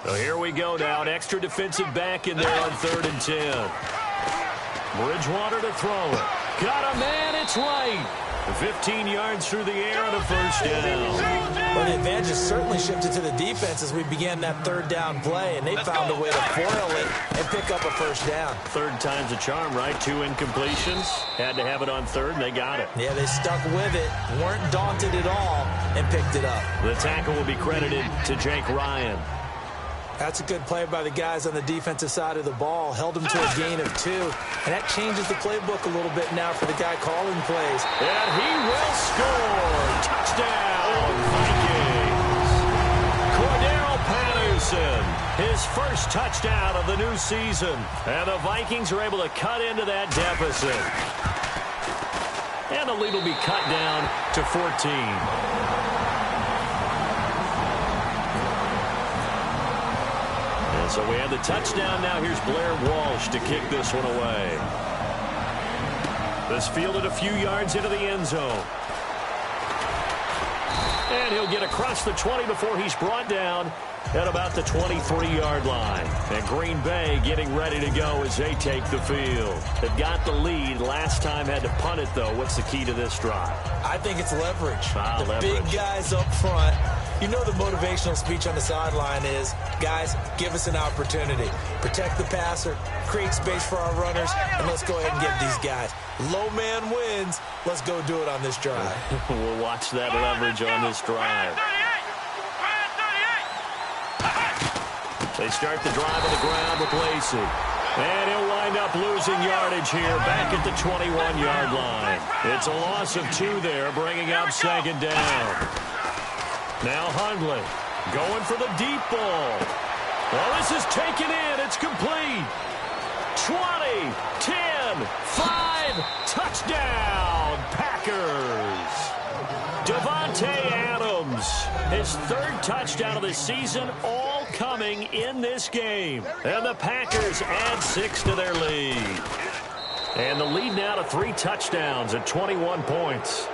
So here we go now. An extra defensive back in there on 3rd and 10. Bridgewater to throw it. Got a man, it's Wright. 15 yards through the air on a 1st down. Well, the advantage has certainly shifted to the defense as we began that 3rd down play, and they found a way to foil it and pick up a 1st down. 3rd time's a charm, right? 2 incompletions. Had to have it on 3rd, and they got it. Yeah, they stuck with it, weren't daunted at all, and picked it up. The tackle will be credited to Jake Ryan. That's a good play by the guys on the defensive side of the ball. Held them to a gain of 2. And that changes the playbook a little bit now for the guy calling plays. And he will score. Touchdown, Vikings. Cordero Patterson, his first touchdown of the new season. And the Vikings are able to cut into that deficit. And the lead will be cut down to 14. So we have the touchdown. Now here's Blair Walsh to kick this one away. This fielded a few yards into the end zone. And he'll get across the 20 before he's brought down at about the 23-yard line. And Green Bay getting ready to go as they take the field. They've got the lead. Last time had to punt it, though. What's the key to this drive? I think it's leverage. Leverage. Big guys up front. You know the motivational speech on the sideline is, guys, give us an opportunity. Protect the passer, create space for our runners, and let's go ahead and get these guys. Low man wins. Let's go do it on this drive. We'll watch that leverage on this drive. They start the drive on the ground with Lacy. And he'll wind up losing yardage here back at the 21-yard line. It's a loss of 2 there, bringing up second down. Now Hundley going for the deep ball. Well, this is taken in. It's complete. 20, 10, 5, touchdown, Packers. Davante Adams, his 3rd touchdown of the season, all coming in this game. And the Packers add 6 to their lead. And the lead now to 3 touchdowns at 21 points.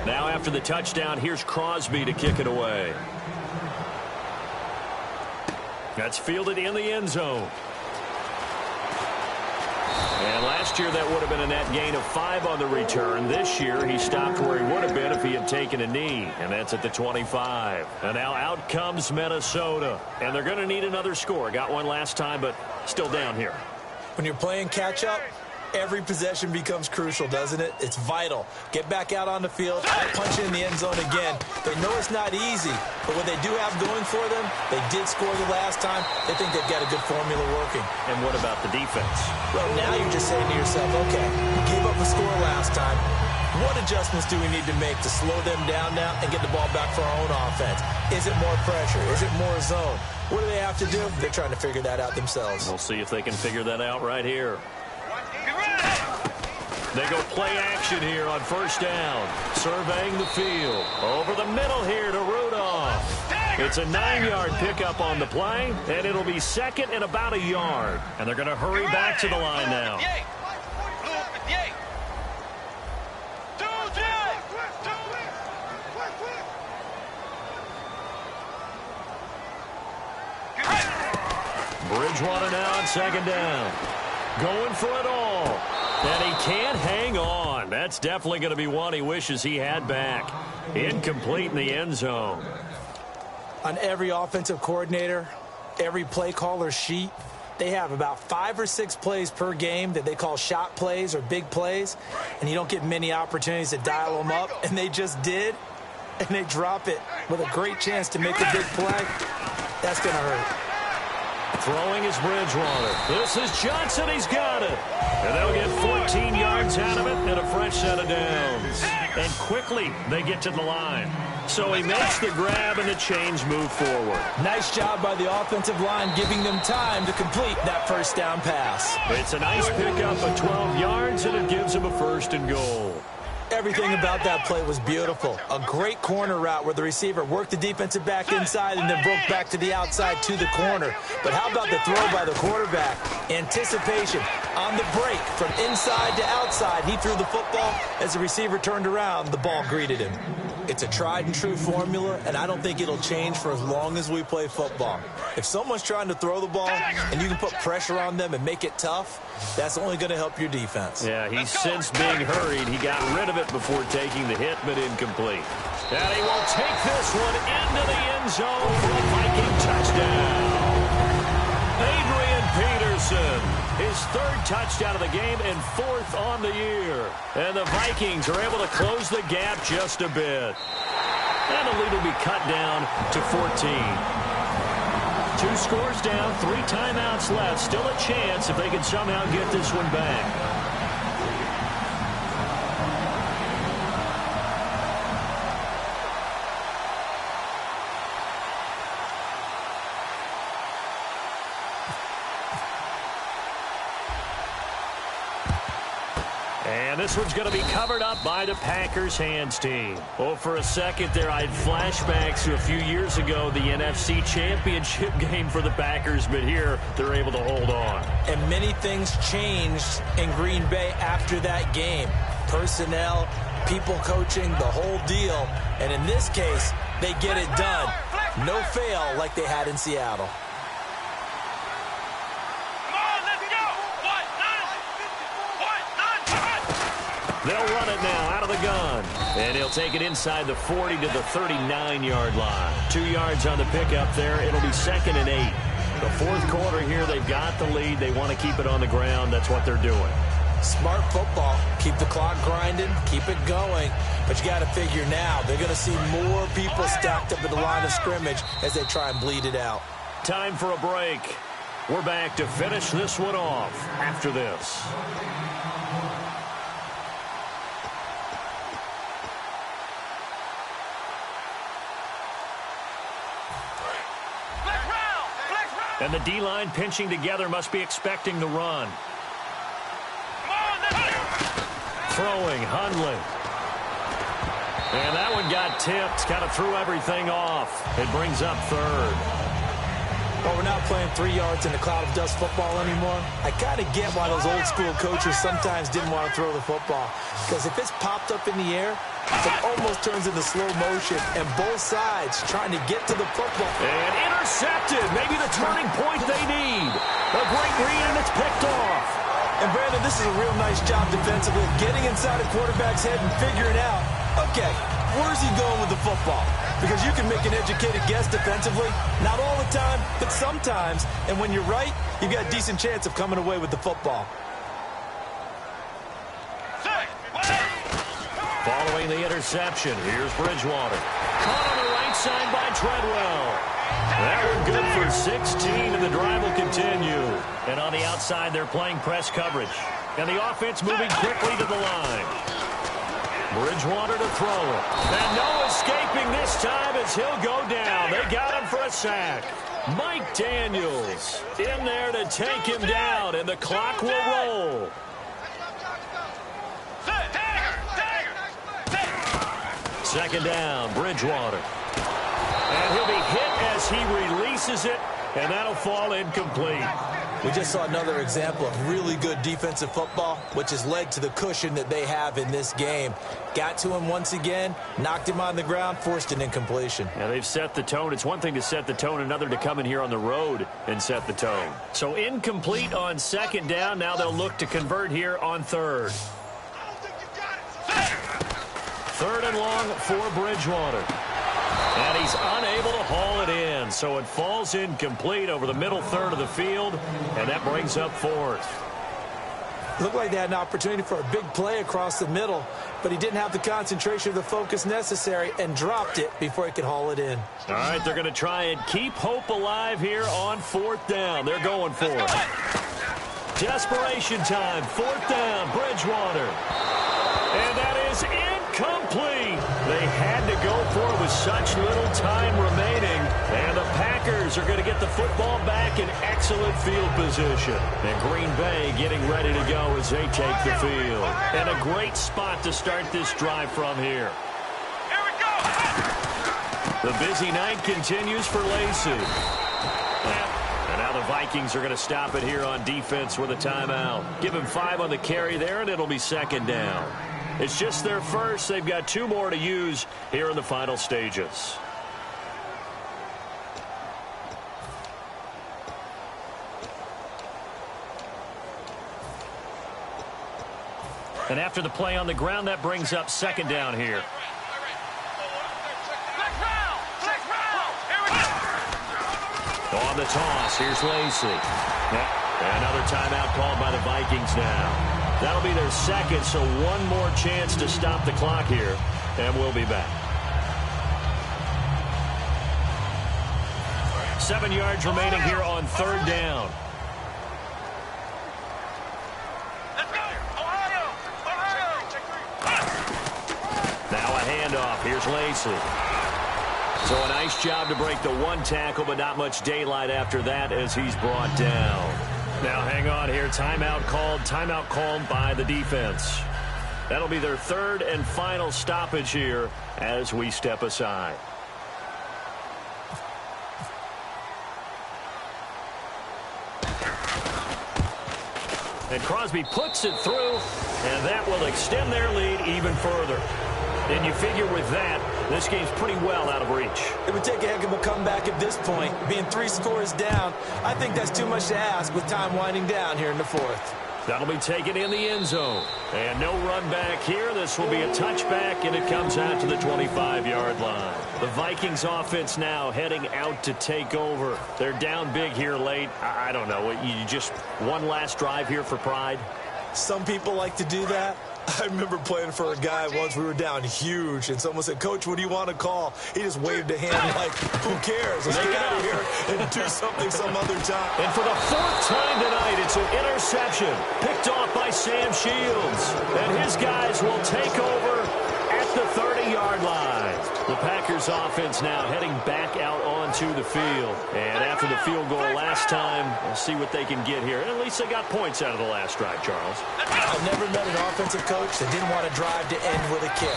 Now after the touchdown, here's Crosby to kick it away. That's fielded in the end zone. And last year that would have been a net gain of 5 on the return. This year he stopped where he would have been if he had taken a knee. And that's at the 25. And now out comes Minnesota. And they're going to need another score. Got one last time, but still down here. When you're playing catch-up, every possession becomes crucial, doesn't it? It's vital. Get back out on the field, punch it in the end zone again. They know it's not easy, but what they do have going for them, they did score the last time. They think they've got a good formula working. And what about the defense? Well, now you're just saying to yourself, okay, we gave up a score last time. What adjustments do we need to make to slow them down now and get the ball back for our own offense? Is it more pressure? Is it more zone? What do they have to do? They're trying to figure that out themselves. We'll see if they can figure that out right here. They go play action here on first down. Surveying the field. Over the middle here to Rudolph. It's a 9-yard pickup on the play, and it'll be second and about a yard. And they're going to hurry back to the line now. Bridgewater now on second down. Going for it all. And he can't hang on. That's definitely going to be one he wishes he had back. Incomplete in the end zone. On every offensive coordinator, every play caller sheet, they have about 5 or 6 plays per game that they call shot plays or big plays, and you don't get many opportunities to dial them up, and they just did, and they drop it with a great chance to make a big play. That's going to hurt. Throwing is Bridgewater. This is Johnson. He's got it. And they'll get 14 yards out of it and a fresh set of downs. And quickly they get to the line. So he makes the grab and the chains move forward. Nice job by the offensive line giving them time to complete that first down pass. It's a nice pickup of 12 yards, and it gives him a 1st and goal. Everything about that play was beautiful. A great corner route where the receiver worked the defensive back inside and then broke back to the outside to the corner. But how about the throw by the quarterback? Anticipation on the break from inside to outside. He threw the football. As the receiver turned around, the ball greeted him. It's a tried and true formula, and I don't think it'll change for as long as we play football. If someone's trying to throw the ball and you can put pressure on them and make it tough, that's only going to help your defense. Yeah, he's since being hurried. He got rid of it before taking the hit, but incomplete. And he will take this one into the end zone for a Viking touchdown. Adrian Peterson Wilson. His 3rd touchdown of the game and 4th on the year. And the Vikings are able to close the gap just a bit. And the lead will be cut down to 14. 2 scores down, 3 timeouts left. Still a chance if they can somehow get this one back. And this one's going to be covered up by the Packers hands team. Oh, for a second there, I had flashbacks to a few years ago, the NFC Championship game for the Packers, but here they're able to hold on. And many things changed in Green Bay after that game. Personnel, people coaching, the whole deal. And in this case, they get it done. No fail like they had in Seattle. They'll run it now out of the gun. And he'll take it inside the 40 to the 39-yard line. 2 yards on the pickup there. It'll be 2nd and 8. The 4th quarter here, they've got the lead. They want to keep it on the ground. That's what they're doing. Smart football. Keep the clock grinding. Keep it going. But you got to figure now, they're going to see more people stacked up at the line of scrimmage as they try and bleed it out. Time for a break. We're back to finish this one off after this. And the D-line pinching together must be expecting the run. Throwing, Hundley. And that one got tipped, kind of threw everything off. It brings up 3rd. Well, we're not playing 3 yards in a cloud of dust football anymore. I kind of get why those old school coaches sometimes didn't want to throw the football. Because if it's popped up in the air, it almost turns into slow motion, and both sides trying to get to the football. And intercepted. Maybe the turning point they need. A great read, and it's picked off. And, Brandon, this is a real nice job defensively, getting inside a quarterback's head and figuring out, okay, where's he going with the football? Because you can make an educated guess defensively. Not all the time, but sometimes. And when you're right, you've got a decent chance of coming away with the football. Following the interception, here's Bridgewater. Caught on the right side by Treadwell. That one good for 16, and the drive will continue. And on the outside, they're playing press coverage. And the offense moving quickly to the line. Bridgewater to throw it. And no escaping this time as he'll go down. They got him for a sack. Mike Daniels in there to take him down, and the clock will roll. Second down, Bridgewater. And he'll be hit as he releases it, and that'll fall incomplete. We just saw another example of really good defensive football, which has led to the cushion that they have in this game. Got to him once again, knocked him on the ground, forced an incompletion. Yeah, they've set the tone. It's one thing to set the tone, another to come in here on the road and set the tone. So incomplete on 2nd down. Now they'll look to convert here on 3rd. 3rd and long for Bridgewater. And he's unable to haul it in, so it falls incomplete over the middle 3rd of the field, and that brings up 4th. Looked like they had an opportunity for a big play across the middle, but he didn't have the concentration or the focus necessary and dropped it before he could haul it in. All right, they're going to try and keep hope alive here on 4th down. They're going for it. Desperation time, 4th down, Bridgewater. And that is incomplete. They had to go for it with such little time remaining. And the Packers are going to get the football back in excellent field position. And Green Bay getting ready to go as they take the field. And a great spot to start this drive from here. Here we go. The busy night continues for Lacy. And now the Vikings are going to stop it here on defense with a timeout. Give him 5 on the carry there, and it'll be 2nd down. It's just their first. They've got 2 more to use here in the final stages. And after the play on the ground, that brings up 2nd down here. On the toss, here's Lacy. Another timeout called by the Vikings now. That'll be their second, so one more chance to stop the clock here, and we'll be back. 7 yards remaining here on third down. Now a handoff. Here's Lacy. So a nice job to break the one tackle, but not much daylight after that as he's brought down. Now hang on here. Timeout called by the defense. That'll be their third and final stoppage here as we step aside. And Crosby puts it through, and that will extend their lead even further. And you figure with that, this game's pretty well out of reach. It would take a heck of a comeback at this point. Being 3 scores down, I think that's too much to ask with time winding down here in the fourth. That'll be taken in the end zone. And no run back here. This will be a touchback, and it comes out to the 25-yard line. The Vikings offense now heading out to take over. They're down big here late. I don't know. You just one last drive here for pride? Some people like to do that. I remember playing for a guy once. We were down huge, and someone said, "Coach, what do you want to call?" He just waved a hand like, "Who cares? Let's get out of here and do something some other time." And for the 4th time tonight, it's an interception picked off by Sam Shields. And his guys will take over at the 30-yard line. The Packers offense now heading back out onto the field. And after the field goal last time, we'll see what they can get here. And at least they got points out of the last drive, Charles. I've never met an offensive coach that didn't want to drive to end with a kick.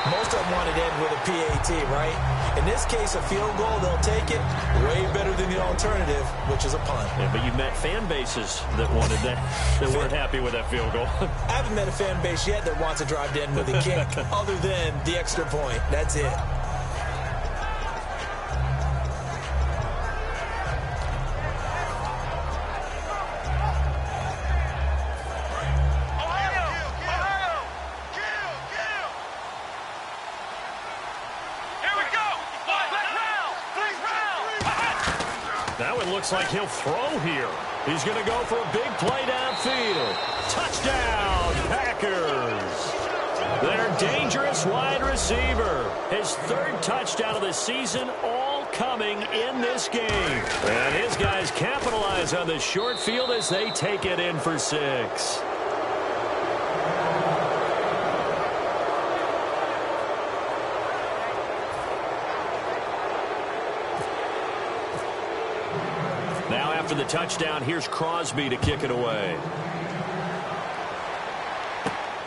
Most of them wanted to end with a PAT, right? In this case, a field goal, they'll take it. Way better than the alternative, which is a punt. Yeah, but you met fan bases that wanted that, that weren't happy with that field goal. I haven't met a fan base yet that wants to drive to end with a kick, other than the extra point. That's it. Looks like he'll throw here. He's going to go for a big play downfield. Touchdown, Packers. Their dangerous wide receiver. His 3rd touchdown of the season, all coming in this game. And his guys capitalize on the short field as they take it in for 6. After the touchdown, here's Crosby to kick it away.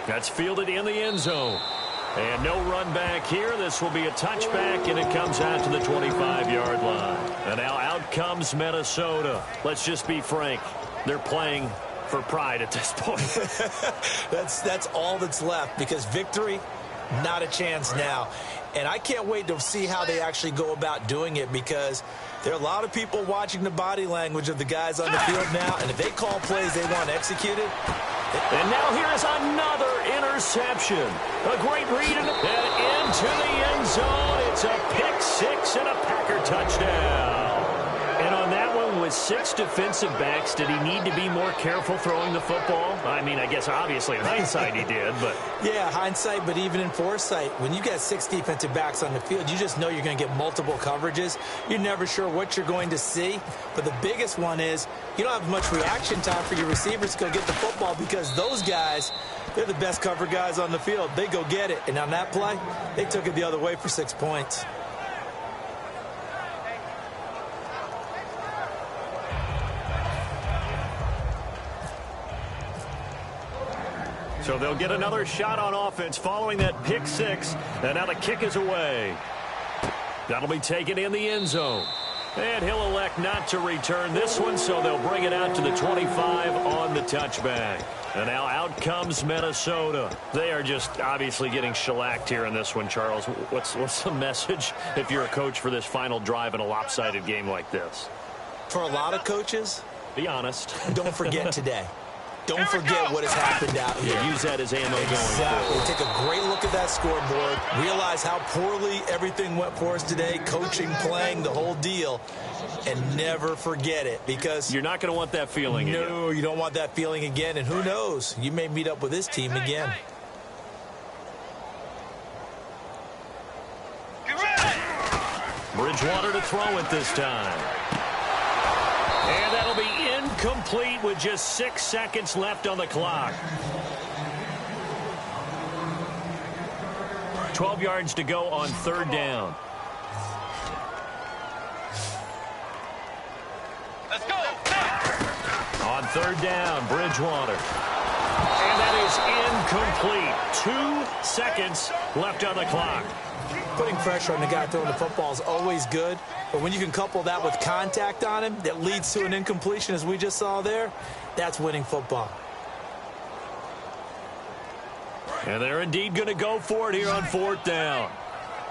That's fielded in the end zone. And no run back here. This will be a touchback, and it comes out to the 25-yard line. And now out comes Minnesota. Let's just be frank. They're playing for pride at this point. That's all that's left, because victory, not a chance now. And I can't wait to see how they actually go about doing it, because there are a lot of people watching the body language of the guys on the field now, and if they call plays they want executed. And now here is another interception. A great read and into the end zone. It's a pick 6 and a Packer touchdown. And on that one, with 6 defensive backs, did he need to be more careful throwing the football? I mean, I guess obviously in hindsight he did, but... Yeah, hindsight, but even in foresight, when you got 6 defensive backs on the field, you just know you're going to get multiple coverages. You're never sure what you're going to see. But the biggest one is you don't have much reaction time for your receivers to go get the football, because those guys, they're the best cover guys on the field. They go get it. And on that play, they took it the other way for 6 points. So they'll get another shot on offense following that pick 6. And now the kick is away. That'll be taken in the end zone. And he'll elect not to return this one, so they'll bring it out to the 25 on the touchback. And now out comes Minnesota. They are just obviously getting shellacked here in this one, Charles. What's the message if you're a coach for this final drive in a lopsided game like this? For a lot of coaches, be honest. Don't forget today. don't forget what has happened out here. Yeah, use that as ammo going forward. Take a great look at that scoreboard. Realize how poorly everything went for us today. Coaching, playing, the whole deal. And never forget it, because you're not going to want that feeling again. No, you don't want that feeling again. And who knows? You may meet up with this team again. Bridgewater to throw it this time. And that'll be incomplete with just 6 seconds left on the clock. 12 yards to go on 3rd down. Let's go. On 3rd down, Bridgewater. And that is incomplete. 2 seconds left on the clock. Putting pressure on the guy throwing the football is always good, but when you can couple that with contact on him that leads to an incompletion, as we just saw there, that's winning football. And they're indeed going to go for it here on 4th down.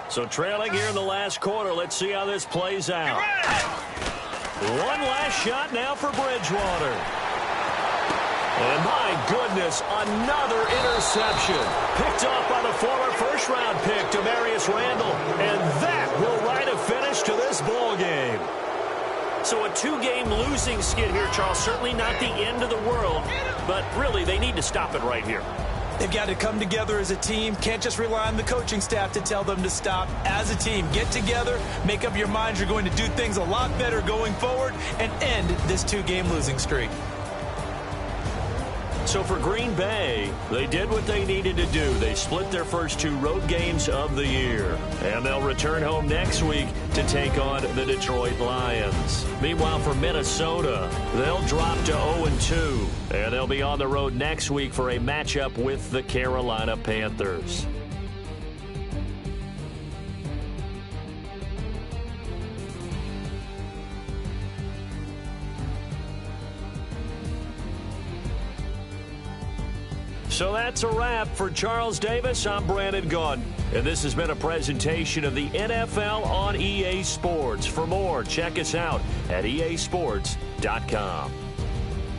So trailing here in the last quarter, let's see how this plays out. One last shot now for Bridgewater. And my goodness, another interception. Picked off by the former first-round pick, Demarius Randall. And that will write a finish to this ball game. So a 2-game losing skid here, Charles. Certainly not the end of the world, but really they need to stop it right here. They've got to come together as a team. Can't just rely on the coaching staff to tell them to stop. As a team, get together, make up your minds you're going to do things a lot better going forward, and end this 2-game losing streak. So for Green Bay, they did what they needed to do. They split their first 2 road games of the year. And they'll return home next week to take on the Detroit Lions. Meanwhile, for Minnesota, they'll drop to 0-2. And they'll be on the road next week for a matchup with the Carolina Panthers. So that's a wrap. For Charles Davis, I'm Brandon Gaudin. And this has been a presentation of the NFL on EA Sports. For more, check us out at easports.com.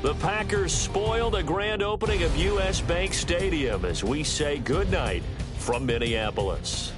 The Packers spoiled a grand opening of U.S. Bank Stadium as we say goodnight from Minneapolis.